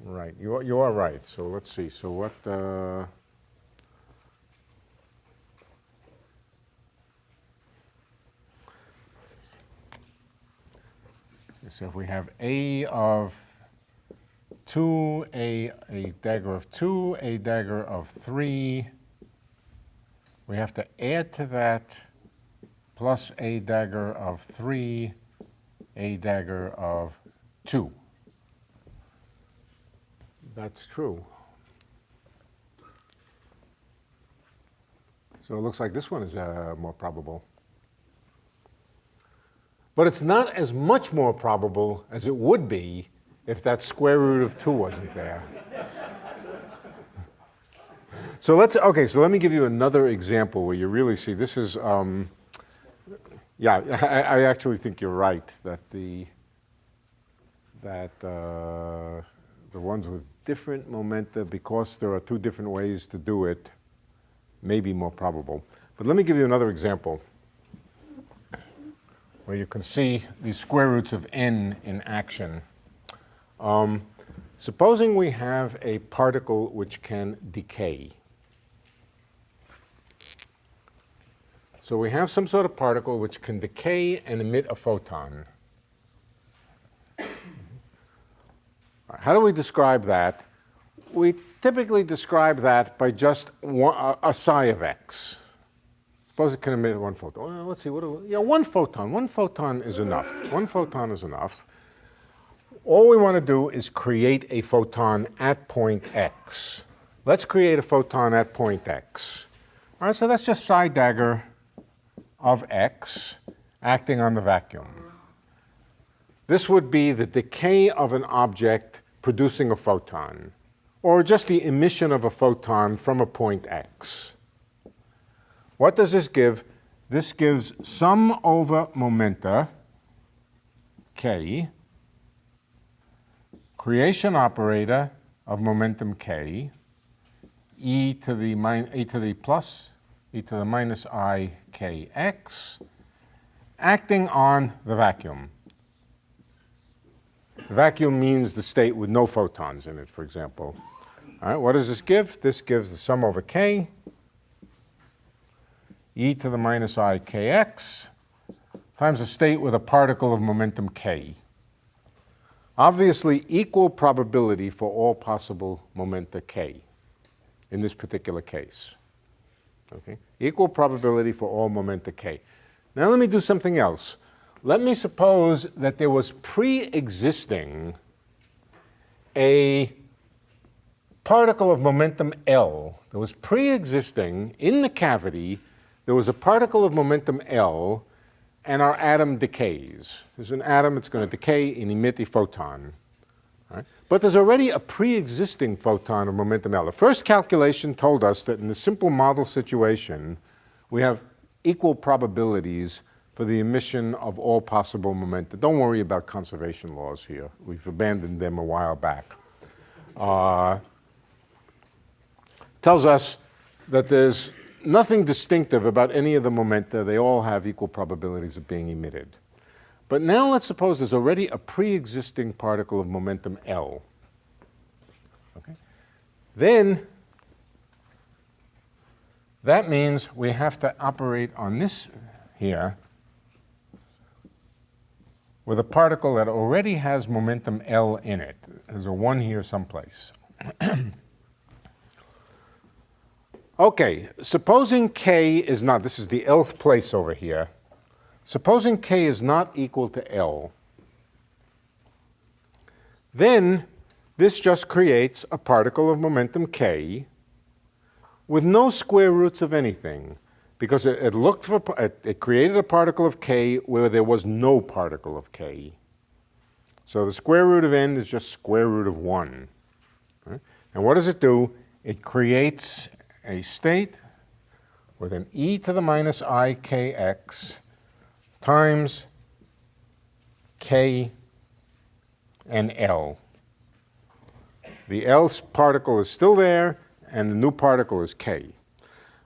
Right, you are right. So let's see. So what? So if we have A of 2, a dagger of 2, a dagger of 3, we have to add to that plus a dagger of 3, a dagger of 2. That's true. So it looks like this one is more probable. But it's not as much more probable as it would be if that square root of 2 wasn't there. So so let me give you another example where you really see this is, yeah, I actually think you're right that the ones with different momenta, because there are 2 different ways to do it, may be more probable. But let me give you another example where you can see these square roots of n in action. Supposing we have a particle which can decay. So we have some sort of particle which can decay and emit a photon. How do we describe that? We typically describe that by just a psi of x. Suppose it can emit 1 photon. Well, let's see, one photon. 1 photon is enough. 1 photon is enough. All we want to do is create a photon at point x. Let's create a photon at point x. All right, so that's just psi dagger of x acting on the vacuum. This would be the decay of an object producing a photon, or just the emission of a photon from a point x. What does this give? This gives sum over momenta, k, creation operator of momentum k, e to the minus I kx, acting on the vacuum. The vacuum means the state with no photons in it, for example. All right, what does this give? This gives the sum over k, e to the minus I kx, times a state with a particle of momentum k. Obviously, equal probability for all possible momenta k in this particular case. Okay? Equal probability for all momenta k. Now let me do something else. Let me suppose that there was pre-existing a particle of momentum L. There was pre-existing in the cavity, there was a particle of momentum L, and our atom decays. There's an atom, it's going to decay and emit a photon. Right? But there's already a pre-existing photon of momentum L. The first calculation told us that in the simple model situation, we have equal probabilities for the emission of all possible momenta. Don't worry about conservation laws here. We've abandoned them a while back. Tells us that there's nothing distinctive about any of the momenta. They all have equal probabilities of being emitted. But now let's suppose there's already a pre-existing particle of momentum L. Okay? Then that means we have to operate on this here with a particle that already has momentum L in it. There's a 1 here someplace. Okay, supposing k is not, this is the Lth place over here. Supposing k is not equal to L, then this just creates a particle of momentum k with no square roots of anything, because it created a particle of k where there was no particle of k. So the square root of n is just square root of 1. Right? And what does it do? It creates a state with an e to the minus I kx times k and L. The L particle is still there, and the new particle is k.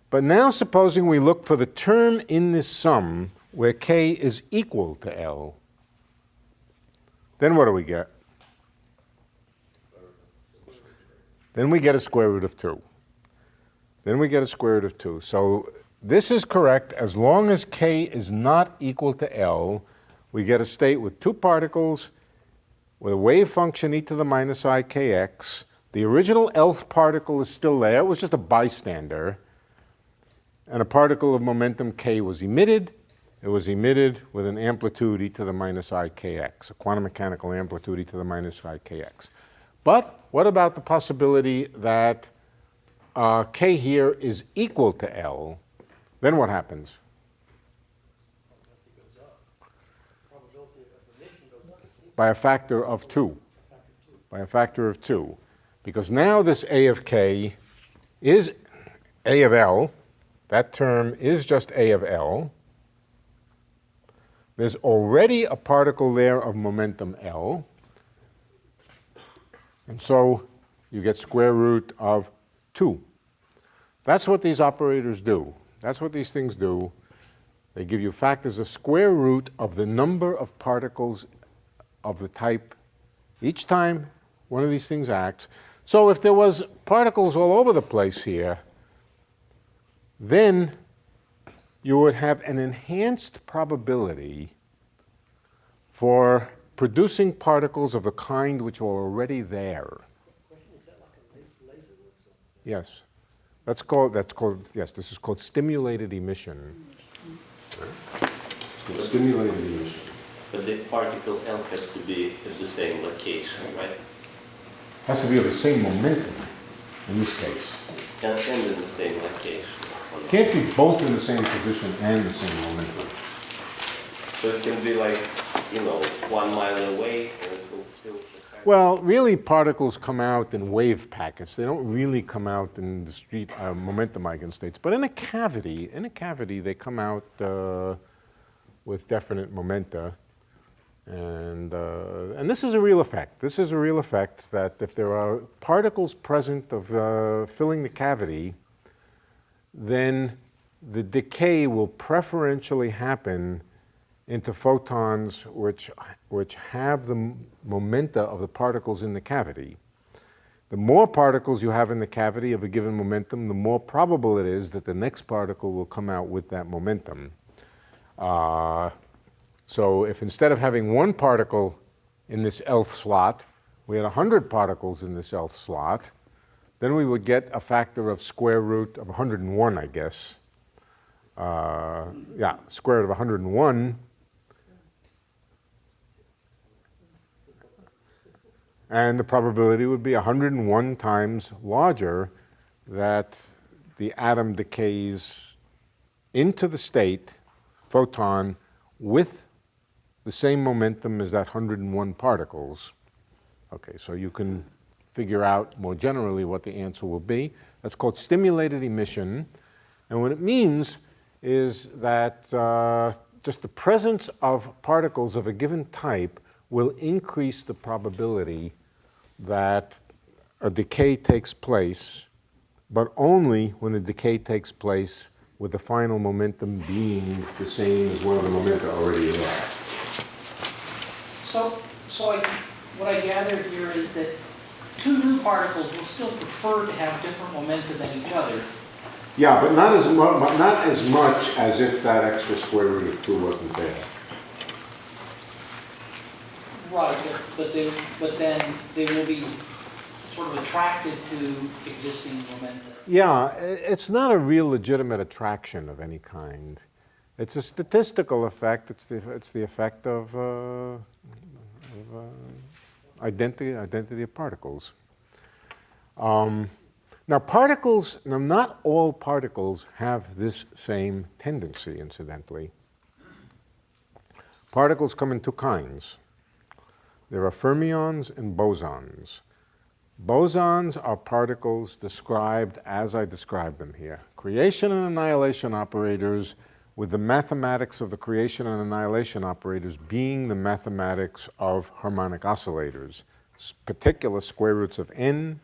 But now supposing we look for the term in this sum where k is equal to L, then what do we get? Then we get a square root of 2. Then we get a square root of 2. So this is correct as long as k is not equal to L. We get a state with 2 particles with a wave function e to the minus I kx. The original Lth particle is still there. It was just a bystander. And a particle of momentum k was emitted. It was emitted with an amplitude e to the minus ikx, a quantum mechanical amplitude e to the minus ikx. But what about the possibility that k here is equal to L? Then what happens? By a factor of 2. By a factor of 2. Because now this A of k is A of L. That term is just A of L. There's already a particle there of momentum L. And so you get square root of 2. That's what these operators do. That's what these things do. They give you factors of square root of the number of particles of the type each time one of these things acts. So if there was particles all over the place here, then you would have an enhanced probability for producing particles of the kind which are already there. Yes. That's called, yes, this is called stimulated emission. Stimulated emission. But the particle L has to be at the same location, right? Has to be of the same momentum in this case. And in the same location. Can't be both in the same position and the same momentum. So it can be like, 1 mile away and it will still... Well, really particles come out in wave packets. They don't really come out in discrete momentum eigenstates. But in a cavity they come out with definite momenta. And this is a real effect. This is a real effect that if there are particles present of filling the cavity, then the decay will preferentially happen into photons which have the momenta of the particles in the cavity. The more particles you have in the cavity of a given momentum, the more probable it is that the next particle will come out with that momentum. So if instead of having 1 particle in this Lth slot, we had 100 particles in this Lth slot, then we would get a factor of square root of 101, I guess. Yeah, square root of 101. And the probability would be 101 times larger that the atom decays into the state, photon, with the same momentum as that 101 particles. Okay, so you can figure out more generally what the answer will be. That's called stimulated emission. And what it means is that just the presence of particles of a given type will increase the probability that a decay takes place, but only when the decay takes place with the final momentum being the same as one of the momenta already there. So what I gathered here is that 2 new particles will still prefer to have different momenta than each other. Yeah, but not as much as if that extra square root of 2 wasn't there. Right, but then they will be sort of attracted to existing momenta. Yeah, it's not a real legitimate attraction of any kind. It's a statistical effect. It's the effect of identity of particles. Now particles, not all particles have this same tendency, incidentally. Particles come in 2 kinds. There are fermions and bosons. Bosons are particles described as I described them here. Creation and annihilation operators with the mathematics of the creation and annihilation operators being the mathematics of harmonic oscillators, particular square roots of n,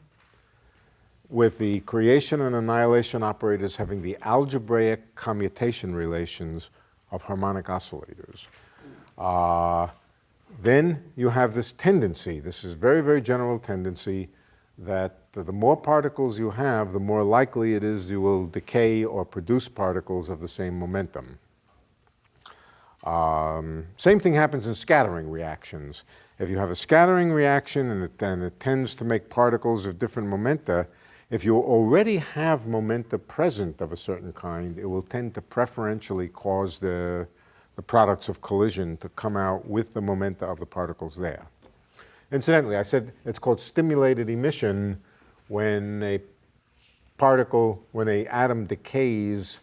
with the creation and annihilation operators having the algebraic commutation relations of harmonic oscillators. Then you have this tendency, this is very, very general tendency, that the more particles you have, the more likely it is you will decay or produce particles of the same momentum. Same thing happens in scattering reactions. If you have a scattering reaction and it tends to make particles of different momenta, if you already have momenta present of a certain kind, it will tend to preferentially cause the the products of collision to come out with the momenta of the particles there. Incidentally, I said it's called stimulated emission when a particle, when an atom decays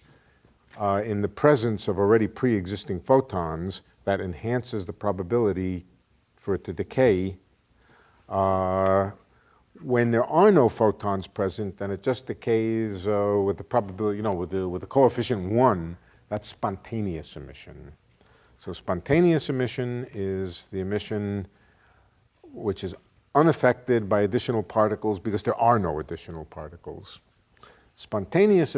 in the presence of already pre-existing photons. That enhances the probability for it to decay. When there are no photons present, then it just decays with the probability, with the coefficient 1. That's spontaneous emission. So spontaneous emission is the emission which is unaffected by additional particles because there are no additional particles. Spontaneous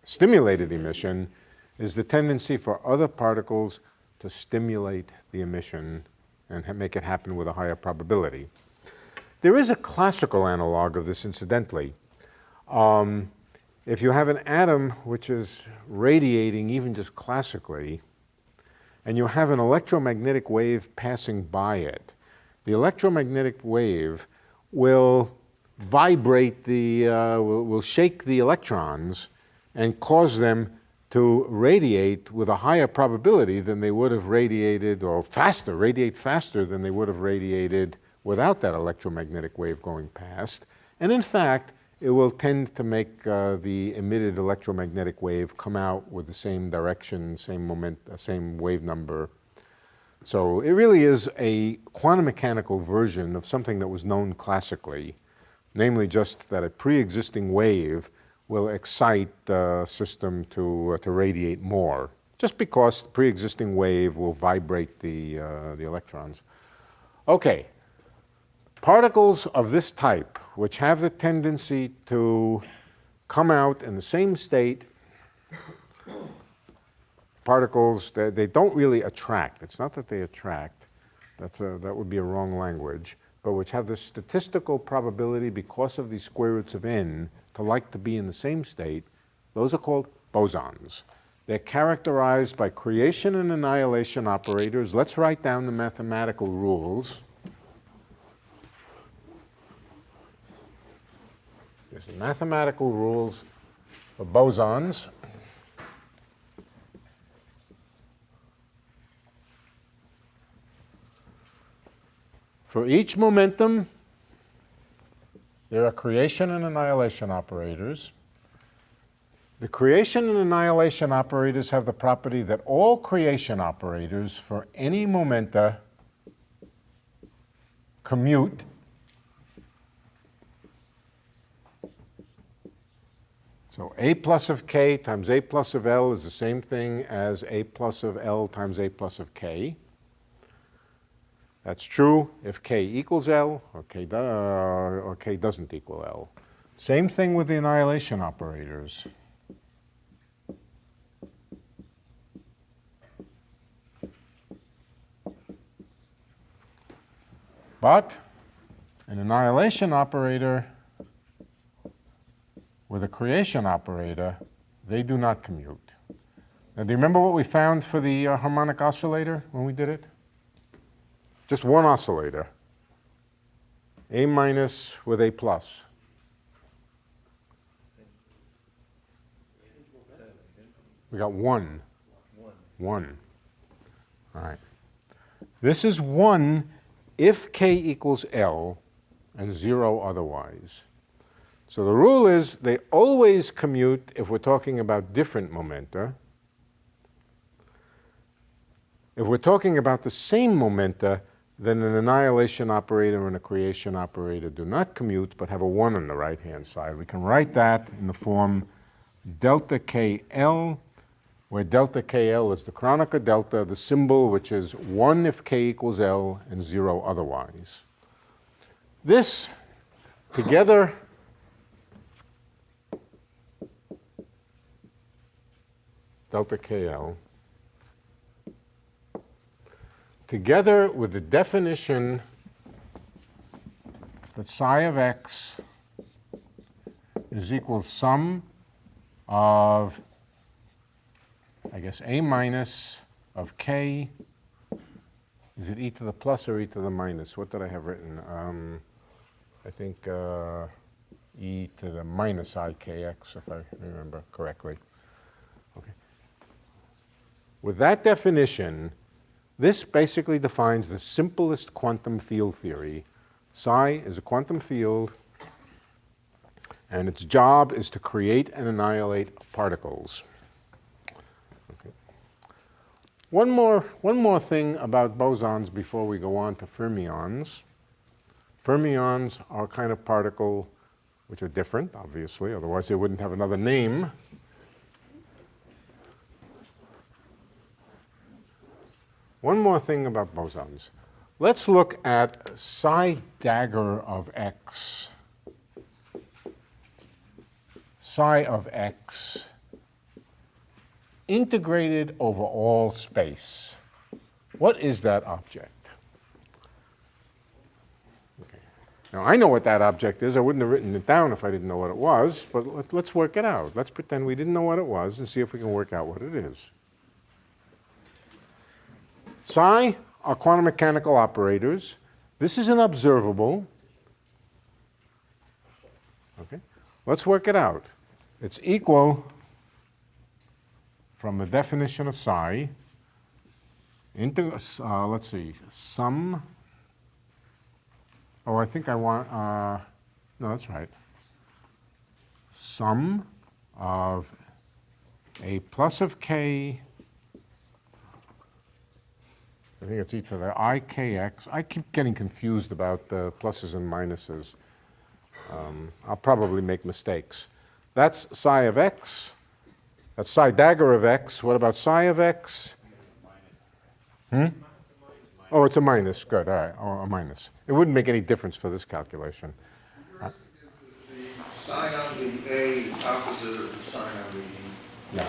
stimulated emission is the tendency for other particles to stimulate the emission and make it happen with a higher probability. There is a classical analog of this, incidentally. If you have an atom which is radiating even just classically, and you have an electromagnetic wave passing by it, the electromagnetic wave will vibrate will shake the electrons and cause them to radiate with a higher probability than they would have radiated, or radiate faster than they would have radiated without that electromagnetic wave going past. And in fact, it will tend to make the emitted electromagnetic wave come out with the same direction, same moment, same wave number. So it really is a quantum mechanical version of something that was known classically, namely just that a pre-existing wave will excite the system to radiate more, just because the pre-existing wave will vibrate the electrons. Okay, particles of this type, which have the tendency to come out in the same state, particles that they don't really attract. It's not that they attract, that would be a wrong language, but which have the statistical probability because of the square roots of n to like to be in the same state, those are called bosons. They're characterized by creation and annihilation operators. Let's write down the mathematical rules. There's the mathematical rules for bosons. For each momentum, there are creation and annihilation operators. The creation and annihilation operators have the property that all creation operators for any momenta commute so A plus of k times A plus of L is the same thing as A plus of L times A plus of k. That's true if k equals L or k doesn't equal L. Same thing with the annihilation operators. But an annihilation operator with a creation operator, they do not commute. Now, do you remember what we found for the harmonic oscillator when we did it? Just one oscillator, A minus with A plus. We got one. One. All right. This is 1 if k equals L and 0 otherwise. So the rule is they always commute if we're talking about different momenta. If we're talking about the same momenta, then an annihilation operator and a creation operator do not commute, but have a 1 on the right-hand side. We can write that in the form delta KL, where delta KL is the Kronecker delta, the symbol which is 1 if k equals L and 0 otherwise. This, together, delta KL, together with the definition that psi of x is equal to sum of, I guess, A minus of k, is it e to the plus or e to the minus? What did I have written? I think e to the minus ikx, if I remember correctly. Okay. With that definition, this basically defines the simplest quantum field theory. Psi is a quantum field, and its job is to create and annihilate particles. Okay. One more thing about bosons before we go on to fermions. Fermions are a kind of particle which are different, obviously, otherwise they wouldn't have another name. One more thing about bosons. Let's look at psi dagger of x. Psi of x integrated over all space. What is that object? Okay. Now, I know what that object is. I wouldn't have written it down if I didn't know what it was, but let's work it out. Let's pretend we didn't know what it was and see if we can work out what it is. Psi are quantum mechanical operators. This is an observable. Okay. Let's work it out. It's equal, from the definition of psi, into, let's see, sum. Oh, I think I want, no, that's right. Sum of a plus of k, I think it's e to the ikx. I keep getting confused about the pluses and minuses. I'll probably make mistakes. That's psi of x. That's psi dagger of x. What about psi of x? Oh, it's a minus. Good. All right. Oh, a minus. It wouldn't make any difference for this calculation. The sign on the A is opposite of the sign on the E. Yeah.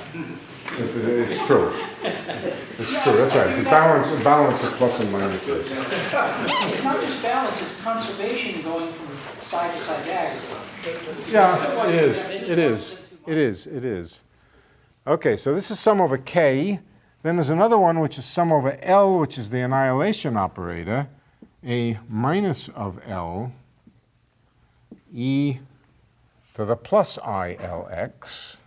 It's true. It's true. That's right. The balance of plus and minuses. It's not just balance, it's conservation going from side to side dagger. Yeah, it is. It is. It is. It is. Okay, so this is sum over k. Then there's another one which is sum over L, which is the annihilation operator, a minus of L, e to the plus I Lx.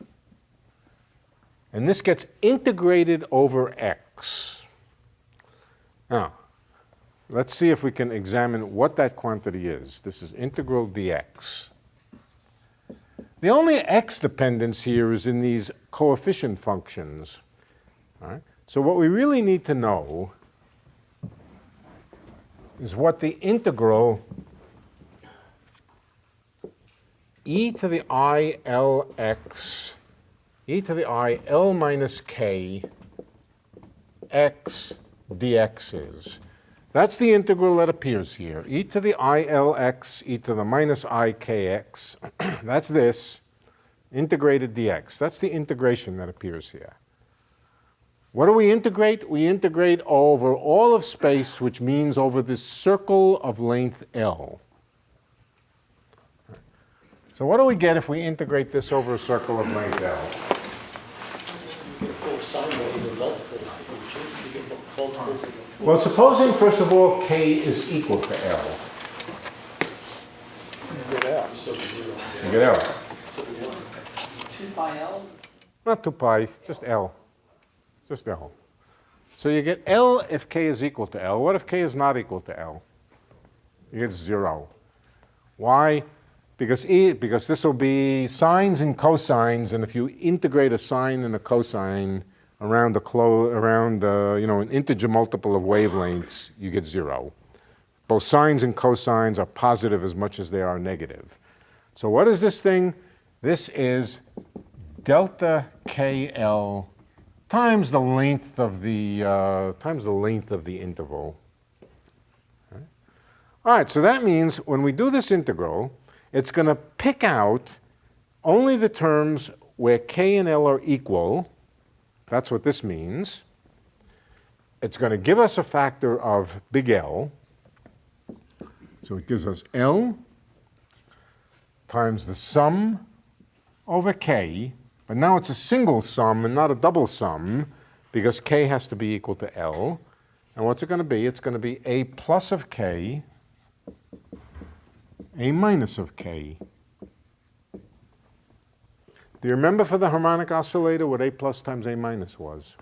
And this gets integrated over x. Now, let's see if we can examine what that quantity is. This is integral dx. The only x dependence here is in these coefficient functions. All right? So what we really need to know is what the integral e to the I Lx, e to the I L minus k x dx is. That's the integral that appears here. E to the I Lx, e to the minus I kx. That's this, integrated dx. That's the integration that appears here. What do we integrate? We integrate over all of space, which means over this circle of length L. So what do we get if we integrate this over a circle of length L? You get full sine waves and multiple. You get multiples of the full. Well, supposing, first of all, k is equal to L. Get out. So it's 0. You get L. 2 pi L? Not 2 pi, just L. Just L. So you get L if k is equal to L. What if k is not equal to L? You get 0. Why? Because this will be sines and cosines, and if you integrate a sine and a cosine around an integer multiple of wavelengths, you get 0. Both sines and cosines are positive as much as they are negative. So what is this thing? This is delta KL times the length of the interval. All right, so that means when we do this integral, it's going to pick out only the terms where k and L are equal. That's what this means. It's going to give us a factor of big L. So it gives us L times the sum over k. But now it's a single sum and not a double sum because k has to be equal to L. And what's it going to be? It's going to be a plus of k, a minus of k. Do you remember for the harmonic oscillator what a plus times a minus was?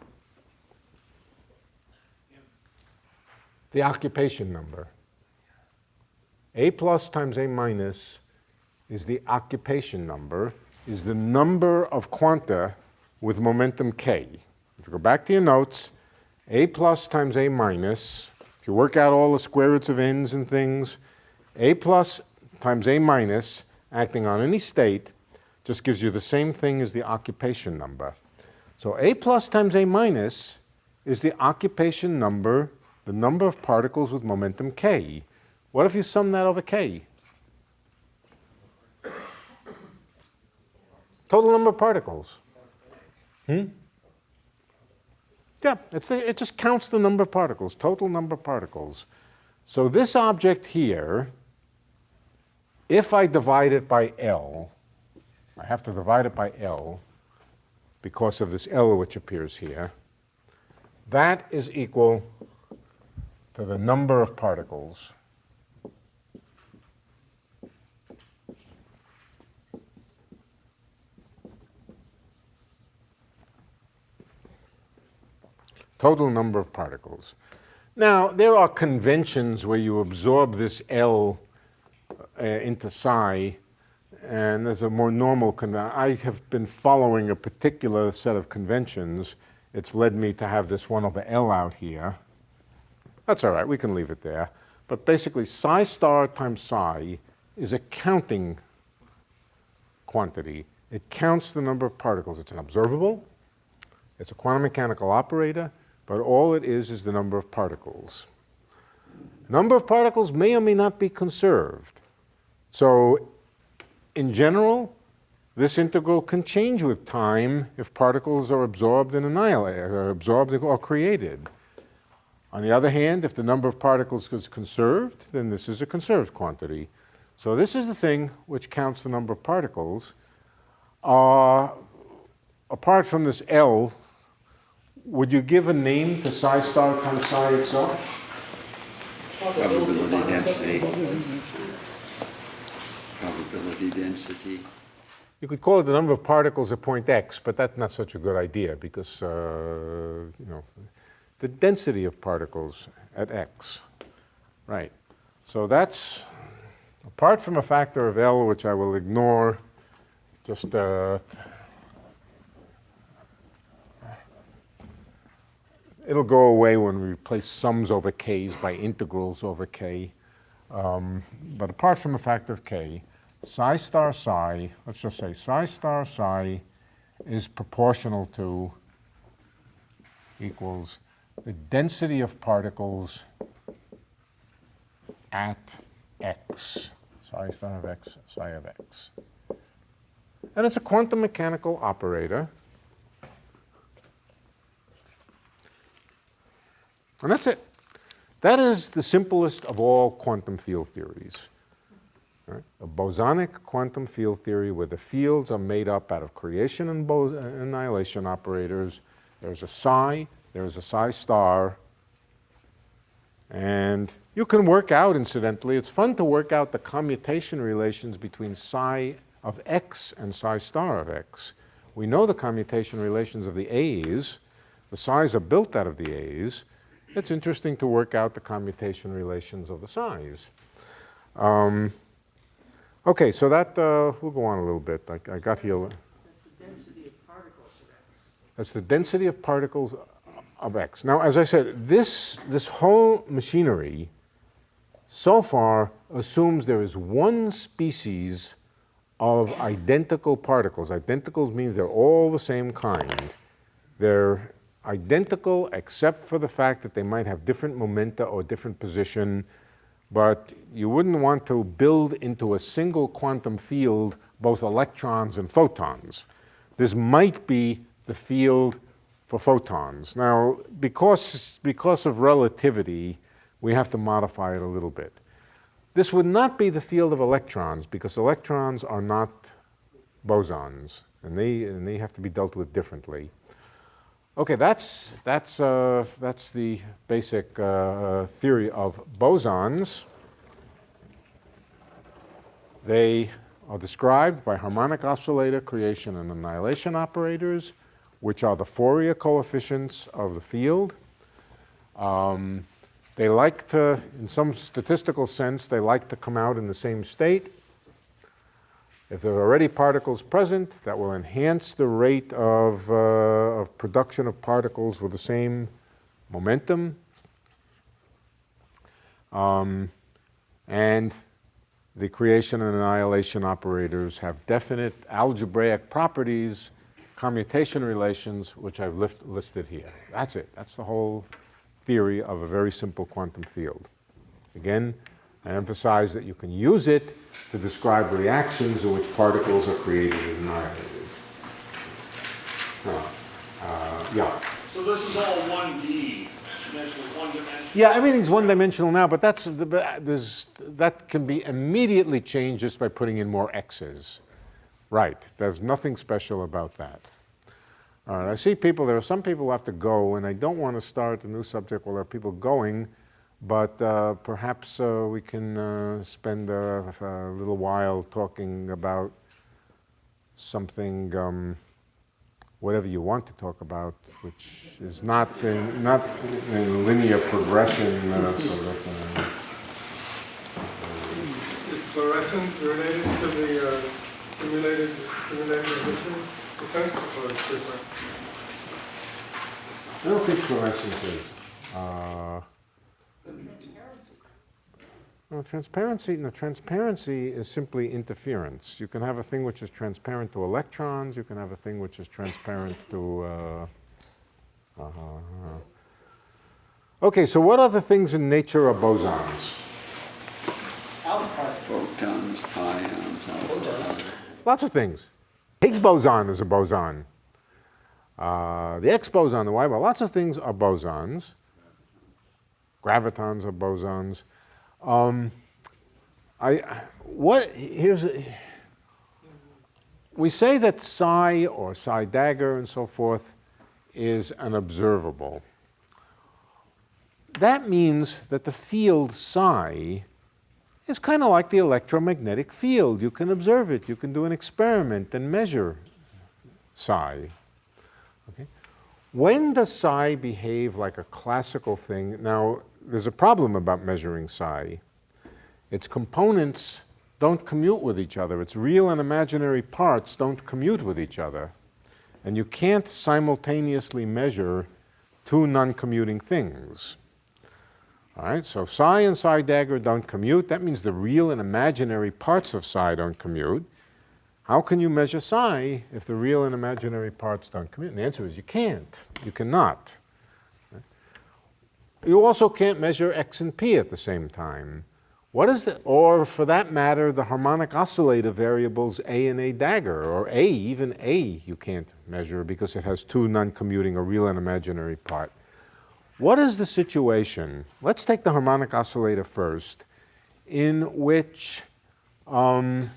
the occupation number. A plus times A minus is the occupation number, is the number of quanta with momentum k. If you go back to your notes, A plus times A minus, if you work out all the square roots of n's and things, A plus times A minus acting on any state just gives you the same thing as the occupation number. So A plus times A minus is the occupation number, the number of particles with momentum k. What if you sum that over k? Total number of particles. Yeah, it just counts the number of particles, total number of particles. So this object here, if I divide it by L, I have to divide it by L because of this L which appears here, that is equal to the number of particles. Total number of particles. Now, there are conventions where you absorb this L into psi, and there's a more normal convention. I have been following a particular set of conventions. It's led me to have this 1 over L out here. That's all right, we can leave it there. But basically, psi star times psi is a counting quantity. It counts the number of particles. It's an observable. It's a quantum mechanical operator. But all it is the number of particles. Number of particles may or may not be conserved. So in general, this integral can change with time if particles are absorbed and annihilated, or absorbed or created. On the other hand, if the number of particles is conserved, then this is a conserved quantity. So this is the thing which counts the number of particles. Apart from this L, would you give a name to psi star times psi itself? Probability density. Probability density. You could call it the number of particles at point x, but that's not such a good idea because, the density of particles at x. Right. So that's, apart from a factor of L, which I will ignore, just it'll go away when we replace sums over k's by integrals over k. But apart from a factor of k, psi star psi, let's just say psi star psi is proportional to, equals the density of particles at x. Psi star of x, psi of x. And it's a quantum mechanical operator. And that's it. That is the simplest of all quantum field theories. Right? A bosonic quantum field theory where the fields are made up out of creation and annihilation operators. There's a psi, there's a psi star, and you can work out, incidentally, it's fun to work out the commutation relations between psi of x and psi star of x. We know the commutation relations of the A's. The psi's are built out of the A's. It's interesting to work out the commutation relations of the psi's. Okay, so that, we'll go on a little bit. I got here. That's the density of particles of X. That's the density of particles of X. Now, as I said, this whole machinery so far assumes there is one species of identical particles. Identicals means they're all the same kind. They're identical except for the fact that they might have different momenta or different position, but you wouldn't want to build into a single quantum field both electrons and photons. This might be the field for photons. Now, because of relativity, we have to modify it a little bit. This would not be the field of electrons because electrons are not bosons, and they have to be dealt with differently. Okay, that's the basic theory of bosons. They are described by harmonic oscillator creation and annihilation operators, which are the Fourier coefficients of the field. They like to, in some statistical sense, they like to come out in the same state. If there are already particles present, that will enhance the rate of production of particles with the same momentum. And the creation and annihilation operators have definite algebraic properties, commutation relations, which I've listed here. That's it. That's the whole theory of a very simple quantum field. Again, I emphasize that you can use it to describe reactions in which particles are created and annihilated. Yeah. So this is all 1D, initially one-dimensional. Yeah, everything's one-dimensional now, but that can be immediately changed just by putting in more x's. Right. There's nothing special about that. All right. I see people. There are some people who have to go, and I don't want to start a new subject while there are people going. But perhaps we can spend a little while talking about something, whatever you want to talk about, which is not in linear progression. Is fluorescence related to the simulated emission effect, or it's different? I don't think fluorescence is. Transparency is simply interference. You can have a thing which is transparent to electrons. You can have a thing which is transparent to... Okay, so what other things in nature are bosons? Photons, pions, alpha. Lots of things. Higgs boson is a boson. The X boson, the Y boson, lots of things are bosons. Gravitons are bosons. We say that psi or psi dagger and so forth is an observable. That means that the field psi is kind of like the electromagnetic field. You can observe it. You can do an experiment and measure psi. Okay? When does psi behave like a classical thing? Now, there's a problem about measuring psi. Its components don't commute with each other. Its real and imaginary parts don't commute with each other. And you can't simultaneously measure two non-commuting things. All right, so psi and psi dagger don't commute. That means the real and imaginary parts of psi don't commute. How can you measure psi if the real and imaginary parts don't commute? And the answer is you can't. You cannot. You also can't measure x and p at the same time. What is the, or for that matter, the harmonic oscillator variables a and a dagger, or a, even a you can't measure because it has two non-commuting, a real and imaginary part. What is the situation? Let's take the harmonic oscillator first, in which the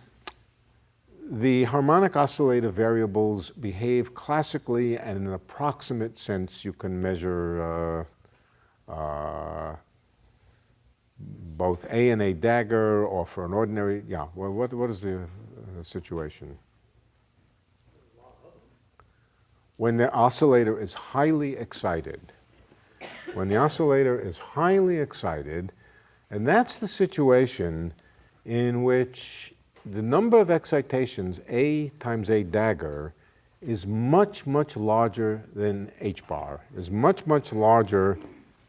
harmonic oscillator variables behave classically, and in an approximate sense you can measure both a and a dagger, or for an ordinary, yeah, well, what is the situation? When the oscillator is highly excited. When the oscillator is highly excited, and that's the situation in which the number of excitations, a times a dagger, is much, much larger than h bar, is much, much larger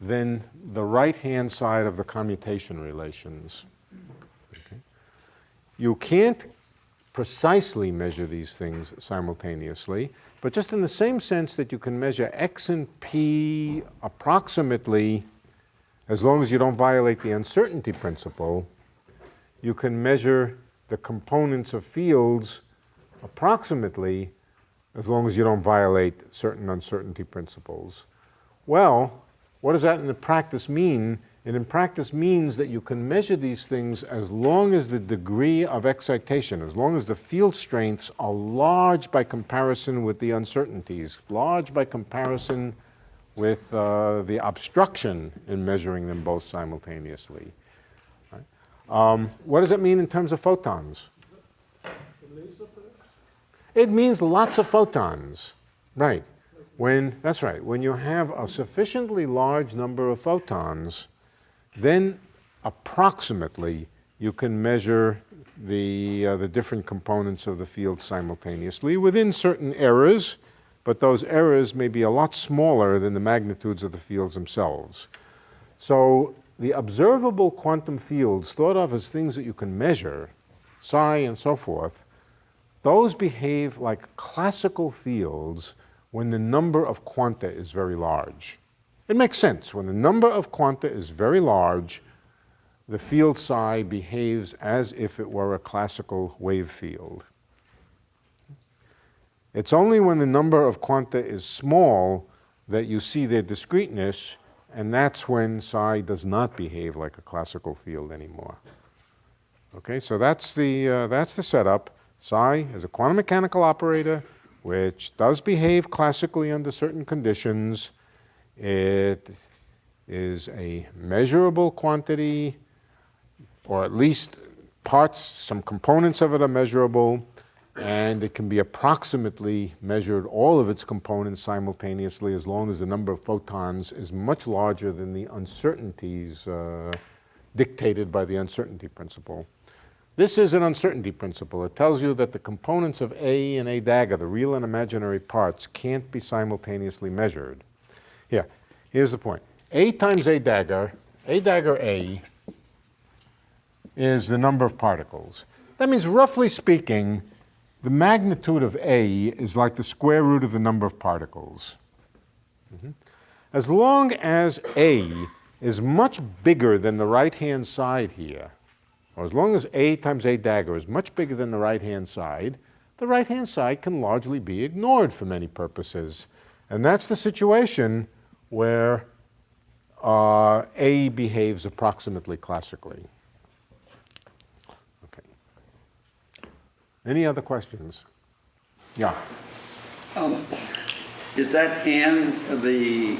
than the right-hand side of the commutation relations. Okay. You can't precisely measure these things simultaneously, but just in the same sense that you can measure x and p approximately, as long as you don't violate the uncertainty principle, you can measure the components of fields approximately, as long as you don't violate certain uncertainty principles. Well, what does that in the practice mean? It in practice means that you can measure these things as long as the degree of excitation, as long as the field strengths are large by comparison with the uncertainties, large by comparison with the obstruction in measuring them both simultaneously. Right? What does it mean in terms of photons? It means lots of photons, right. That's right. When you have a sufficiently large number of photons, then approximately you can measure the different components of the field simultaneously within certain errors, but those errors may be a lot smaller than the magnitudes of the fields themselves. So the observable quantum fields, thought of as things that you can measure, psi and so forth, those behave like classical fields when the number of quanta is very large. It makes sense. When the number of quanta is very large, the field psi behaves as if it were a classical wave field. It's only when the number of quanta is small that you see their discreteness, and that's when psi does not behave like a classical field anymore. Okay, so that's the setup. Psi is a quantum mechanical operator which does behave classically under certain conditions. It is a measurable quantity, or at least parts, some components of it are measurable, and it can be approximately measured, all of its components simultaneously, as long as the number of photons is much larger than the uncertainties dictated by the uncertainty principle. This is an uncertainty principle. It tells you that the components of A and A dagger, the real and imaginary parts, can't be simultaneously measured. Here's the point. A times A dagger A, is the number of particles. That means, roughly speaking, the magnitude of A is like the square root of the number of particles. As long as A is much bigger than the right-hand side here, or as long as A times A dagger is much bigger than the right-hand side can largely be ignored for many purposes. And that's the situation where A behaves approximately classically. Okay. Any other questions? Yeah. Is that N the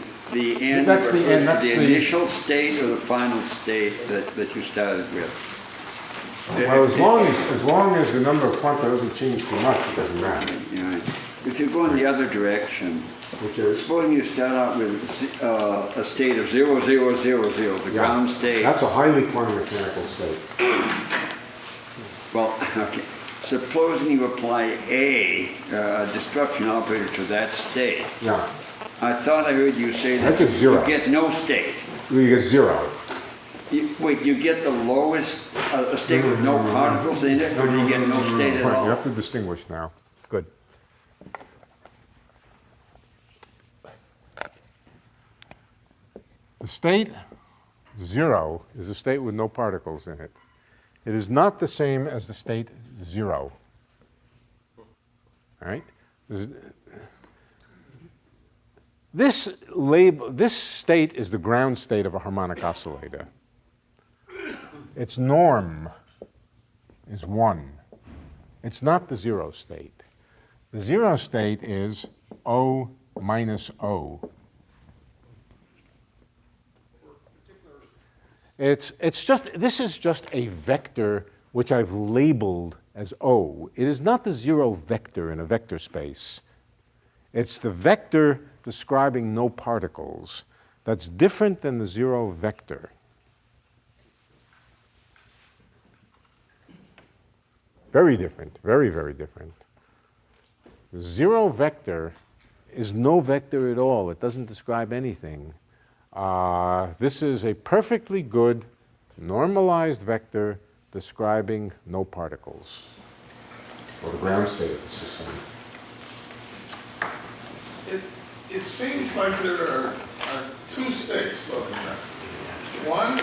N That's the N, that's the the initial state or the final state that you started with? Well, as long as the number of quanta doesn't change too much, it doesn't matter. Yeah. If you go in the other direction, Which is? supposing you start out with a state of 0, 0, 0, 0, the ground state. That's a highly quantum mechanical state. Well, okay. Supposing you apply a destruction operator to that state. Yeah. I thought I heard you say that That's a zero. you get no state. You get 0. Wait, you get the lowest a state with no particles in it, or do you get no state at Right, all? you have to distinguish now. Good. The state 0 is a state with no particles in it. It is not the same as the state 0. All right? This state is the ground state of a harmonic oscillator. Its norm is 1. It's not the 0 state. The 0 state is O minus O. This is just a vector which I've labeled as O. It is not the 0 vector in a vector space. It's the vector describing no particles. That's different than the 0 vector. Very different, very, very different. The 0 vector is no vector at all. It doesn't describe anything. This is a perfectly good normalized vector describing no particles, or the ground state of the system. It seems like there are two states floating around. One,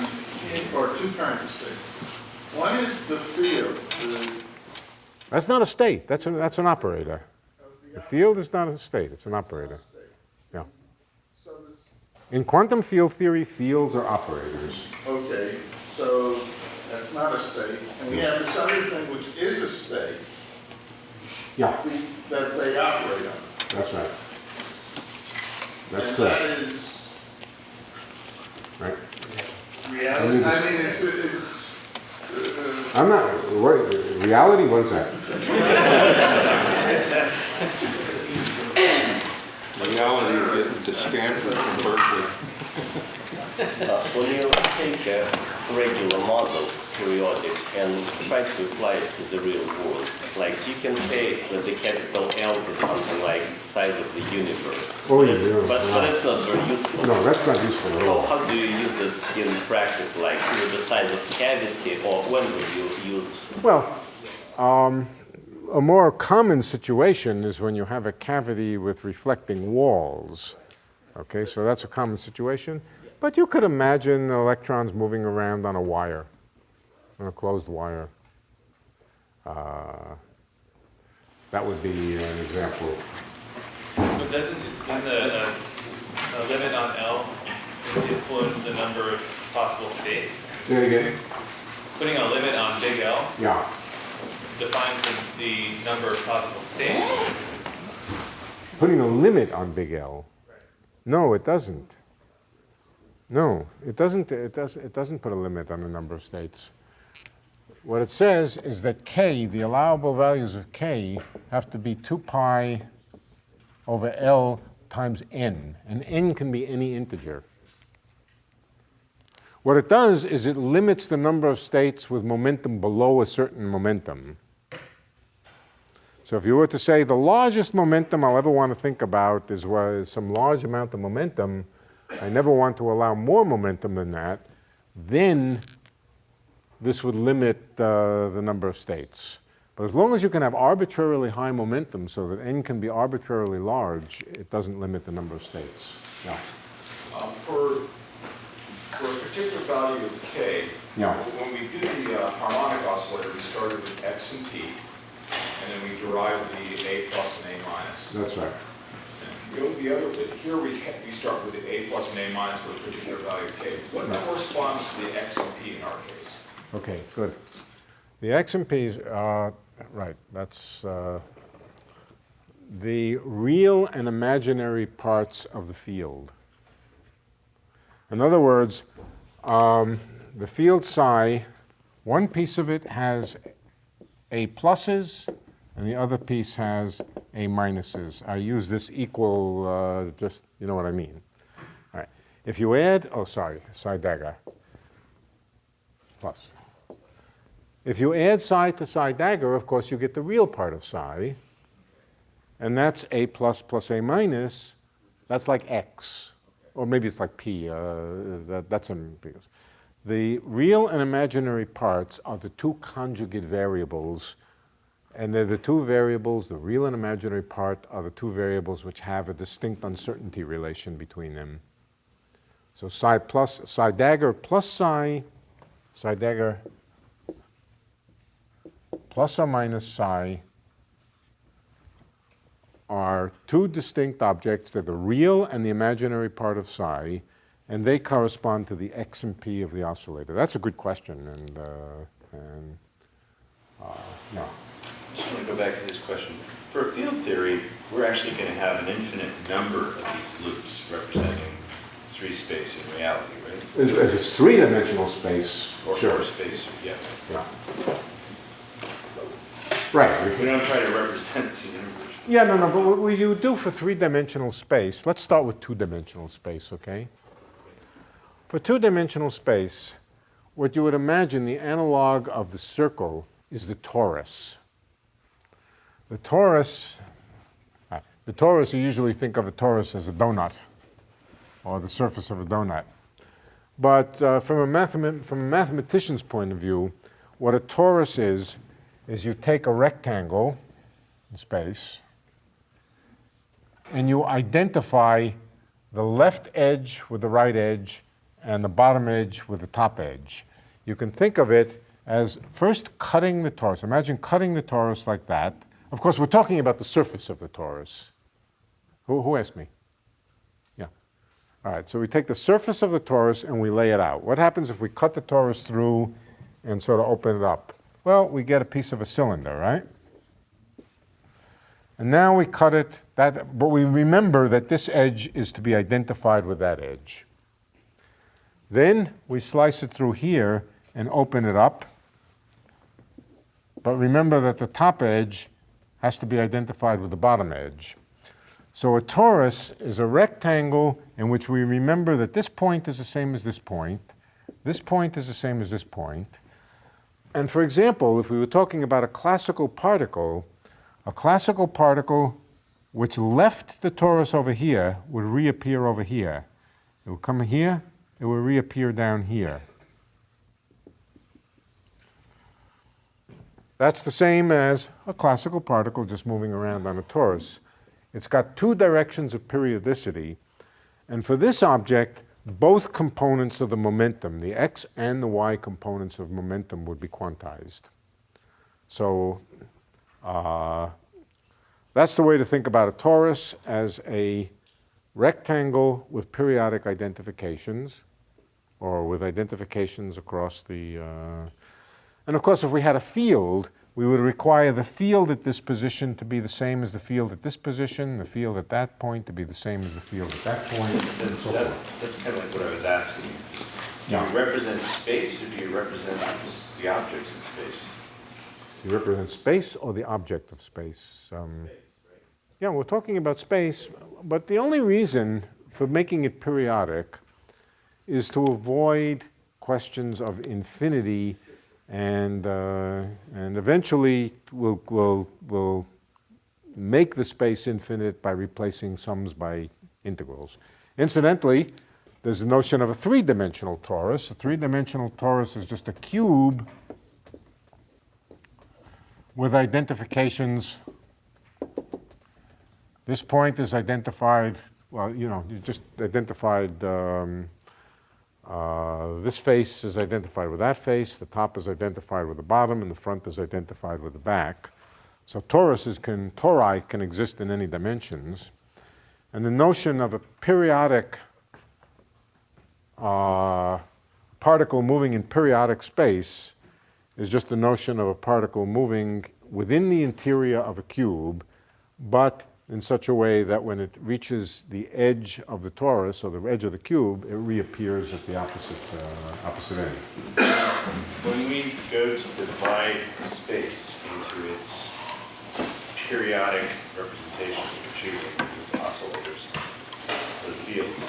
or two kinds of states. One is the field. That's not a state. That's an operator. The field is not a state. It's an operator. Yeah. In quantum field theory, fields are operators. Okay, so that's not a state. And we have this other thing which is a state. Yeah. That they operate on. That's right. That's and correct. that is right. reality. I mean, it's I'm not, reality, what is that? Reality is getting to Stanford from Berkeley. When you take a regular model, periodic, and try to apply it to the real world, like you can say that the capital L is something like the size of the universe. Oh, yeah. But it's not very useful. No, that's not useful at So all. how do you use it in practice, like with the size of cavity, or when would you use? Well, a more common situation is when you have a cavity with reflecting walls. Okay, so that's a common situation. But you could imagine electrons moving around on a wire, on a closed wire. That would be an example. But doesn't the limit on L influence the number of possible states? Say it again. Putting a limit on big L Yeah. defines the number of possible states. Putting a limit on big L. No, it doesn't. No, it doesn't. It doesn't put a limit on the number of states. What it says is that k, the allowable values of k, have to be 2 pi over L times n, and n can be any integer. What it does is it limits the number of states with momentum below a certain momentum. So if you were to say the largest momentum I'll ever want to think about is some large amount of momentum, I never want to allow more momentum than that, then this would limit the number of states. But as long as you can have arbitrarily high momentum so that n can be arbitrarily large, it doesn't limit the number of states. Yeah. For a particular value of k, Yeah. when we did the harmonic oscillator, we started with x and p, and then we derived the a plus and a minus. That's right. And if you go the other way, here we start with the a plus and a minus for a particular value of k. What corresponds to the x and p in our case? Okay, good. The x and p's, right, that's the real and imaginary parts of the field. In other words, the field psi, one piece of it has a pluses, and the other piece has a minuses. I use this equal, just, you know what I mean. All right. If you add, oh, sorry, psi dagger, plus. If you add psi to psi dagger, of course, you get the real part of psi, and that's a plus plus a minus. That's like x, or maybe it's like p. That's ambiguous. The real and imaginary parts are the two conjugate variables, and they're the two variables, the real and imaginary part are the two variables which have a distinct uncertainty relation between them. So psi dagger plus psi dagger plus or minus psi are two distinct objects. They're the real and the imaginary part of psi, and they correspond to the x and p of the oscillator. That's a good question, and yeah. I just want to go back to this question. For field theory, we're actually going to have an infinite number of these loops representing 3 space in reality, right? If it's 3-dimensional space, or sure. 4 space, yeah. Right. We don't try to represent the universe. Yeah, no, but what you do for 3-dimensional space, let's start with 2-dimensional space, okay? For 2-dimensional space, what you would imagine the analog of the circle is the torus. The torus, you usually think of a torus as a donut, or the surface of a donut. But from a mathematician's point of view, what a torus is you take a rectangle in space, and you identify the left edge with the right edge, and the bottom edge with the top edge. You can think of it as first cutting the torus. Imagine cutting the torus like that. Of course, we're talking about the surface of the torus. Who asked me? Yeah. All right, so we take the surface of the torus and we lay it out. What happens if we cut the torus through and sort of open it up? Well, we get a piece of a cylinder, right? And now we cut it, but we remember that this edge is to be identified with that edge. Then we slice it through here and open it up. But remember that the top edge has to be identified with the bottom edge. So a torus is a rectangle in which we remember that this point is the same as this point is the same as this point. And for example, if we were talking about a classical particle which left the torus over here would reappear over here. It would come here, it will reappear down here. That's the same as a classical particle just moving around on a torus. It's got two directions of periodicity, and for this object, both components of the momentum, the x and the y components of momentum, would be quantized. So that's the way to think about a torus, as a rectangle with periodic identifications, or with identifications across the... and of course, if we had a field, we would require the field at this position to be the same as the field at this position, the field at that point to be the same as the field at that point, and so forth. That's kind of like what I was asking. Do you represent space, or do you represent the objects in space? You represent space or the object of space? Yeah, we're talking about space, but the only reason for making it periodic is to avoid questions of infinity, and eventually we'll make the space infinite by replacing sums by integrals. Incidentally, there's the notion of a three-dimensional torus. A three-dimensional torus is just a cube with identifications. This point is identified, well, you just identified, this face is identified with that face, the top is identified with the bottom, and the front is identified with the back. So tori can exist in any dimensions. And the notion of a periodic particle moving in periodic space is just the notion of a particle moving within the interior of a cube, but in such a way that when it reaches the edge of the torus, or the edge of the cube, it reappears at the opposite end. When we go to divide space into its periodic representations of these oscillators, or the fields,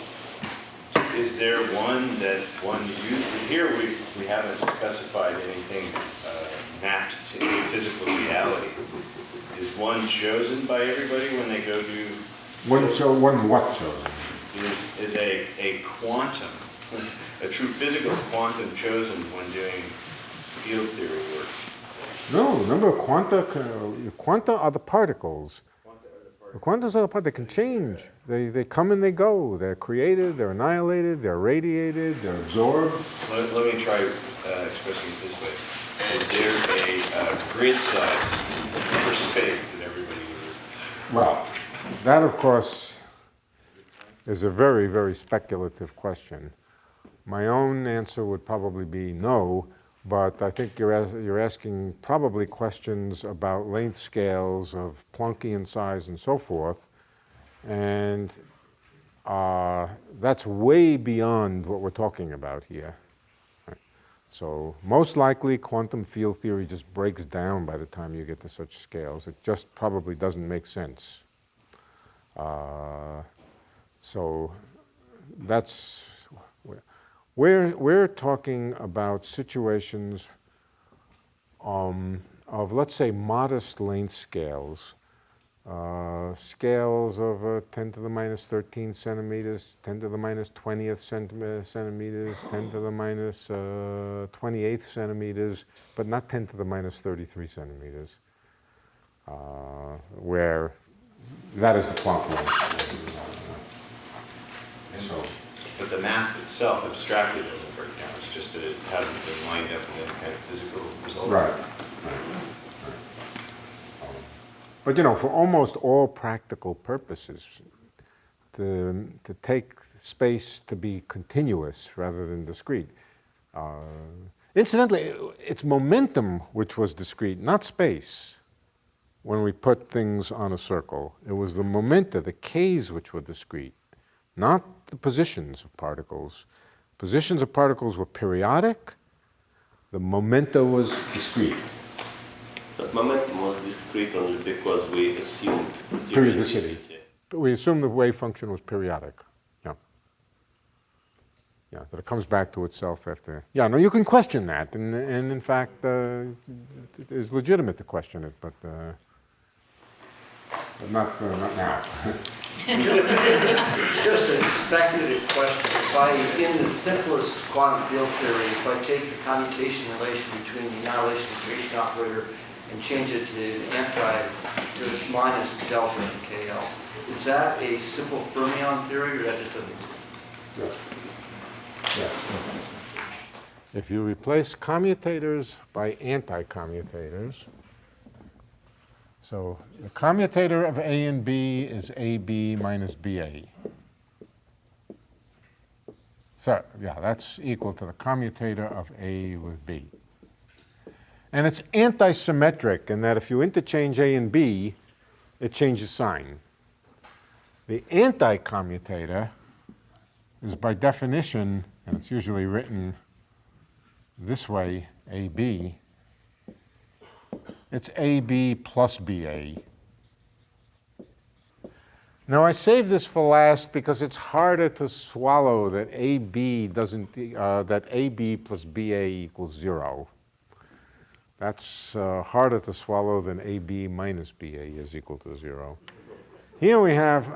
is there one that one uses? Here we haven't specified anything mapped to any physical reality. Is one chosen by everybody when they go to... One what chosen? Is a quantum, a true physical quantum chosen when doing field theory work? No, remember quanta are the particles. The quantas are the particles. They can change. They come and they go. They're created, they're annihilated, they're radiated, they're absorbed. Let me try expressing it this way. Is there a grid size for space that everybody uses? Well, that of course is a very, very speculative question. My own answer would probably be no, but I think you're asking probably questions about length scales of Planckian size and so forth, and that's way beyond what we're talking about here. So most likely quantum field theory just breaks down by the time you get to such scales. It just probably doesn't make sense. So that's, we're talking about situations of, let's say, modest length scales. Scales of 10 to the minus 13 centimeters, 10 to the minus 20th centimeters, 10 to the minus 28th centimeters, but not 10 to the minus 33 centimeters, where that is the Planck length. But the math itself abstractly doesn't break down. It's just that it hasn't been lined up with any kind of physical result. Right. But for almost all practical purposes, to take space to be continuous rather than discrete. Incidentally, it's momentum which was discrete, not space, when we put things on a circle. It was the momenta, the k's, which were discrete, not the positions of particles. Positions of particles were periodic. The momenta was discrete. But momentum was discrete only because we assumed periodicity. we assume the wave function was periodic. Yeah. Yeah, that it comes back to itself after. Yeah, no, you can question that, and in fact, it is legitimate to question it, but not now. Just a speculative question. In the simplest quantum field theory, if I take the commutation relation between the annihilation and creation operator and change it to there's minus delta and KL, is that a simple fermion theory, or that just doesn't exist? Yeah. If you replace commutators by anti-commutators, so the commutator of A and B is AB minus BA. So, yeah, that's equal to the commutator of A with B. And it's anti-symmetric in that if you interchange A and B, it changes sign. The anti-commutator is by definition, and it's usually written this way, AB, it's AB plus BA. Now I save this for last because it's harder to swallow that AB doesn't, that AB plus BA equals 0. That's harder to swallow than AB minus BA is equal to 0. Here we have,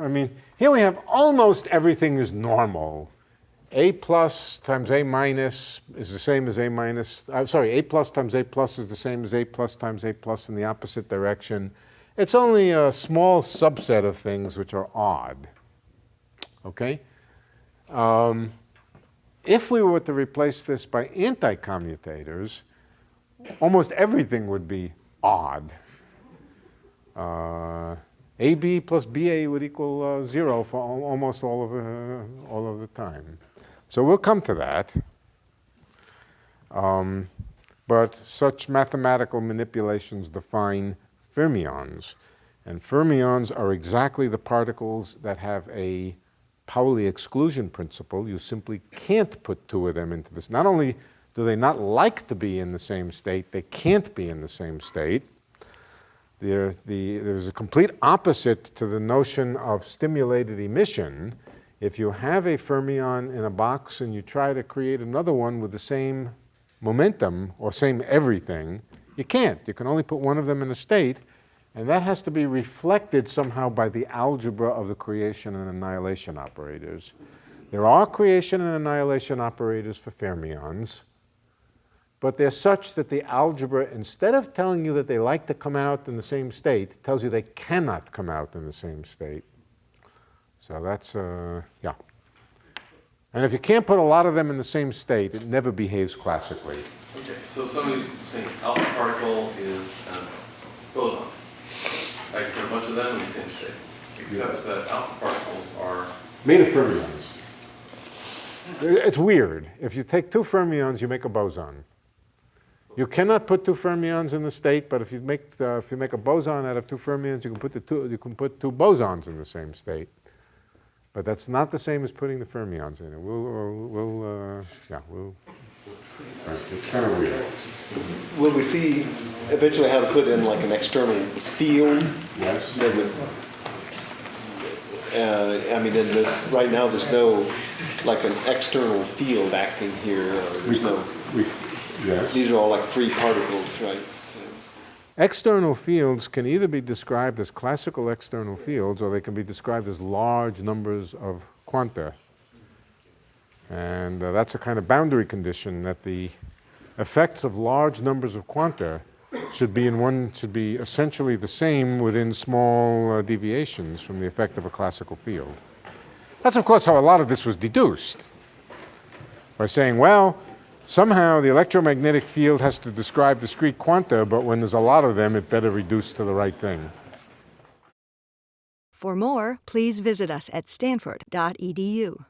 here we have almost everything is normal. A plus times A minus is the same as A minus, A plus times A plus is the same as A plus times A plus in the opposite direction. It's only a small subset of things which are odd, okay? If we were to replace this by anti-commutators, almost everything would be odd. AB plus BA would equal 0 for almost all of the time. So we'll come to that. But such mathematical manipulations define fermions. And fermions are exactly the particles that have a Pauli exclusion principle. You simply can't put two of them into this. Not only do they not like to be in the same state, they can't be in the same state. There's a complete opposite to the notion of stimulated emission. If you have a fermion in a box and you try to create another one with the same momentum or same everything, you can't. You can only put one of them in a state, and that has to be reflected somehow by the algebra of the creation and annihilation operators. There are creation and annihilation operators for fermions, but they're such that the algebra, instead of telling you that they like to come out in the same state, tells you they cannot come out in the same state. So that's, yeah. And if you can't put a lot of them in the same state, it never behaves classically. Okay, so somebody saying alpha particle is a boson. I can put a bunch of them in the same state, except that alpha particles are made of fermions. It's weird. If you take two fermions, you make a boson. You cannot put two fermions in the state, but if you make a boson out of two fermions, you can put two bosons in the same state. But that's not the same as putting the fermions in it. It's kind of weird. Will we see eventually how to put in like an external field? Yes. That would, in this right now, there's no like an external field acting here. There's no. Yes. These are all like free particles, right? So. External fields can either be described as classical external fields, or they can be described as large numbers of quanta. And that's a kind of boundary condition that the effects of large numbers of quanta should be essentially the same within small deviations from the effect of a classical field. That's of course how a lot of this was deduced, by saying, well, somehow the electromagnetic field has to describe discrete quanta, but when there's a lot of them, it better reduce to the right thing. For more, please visit us at stanford.edu.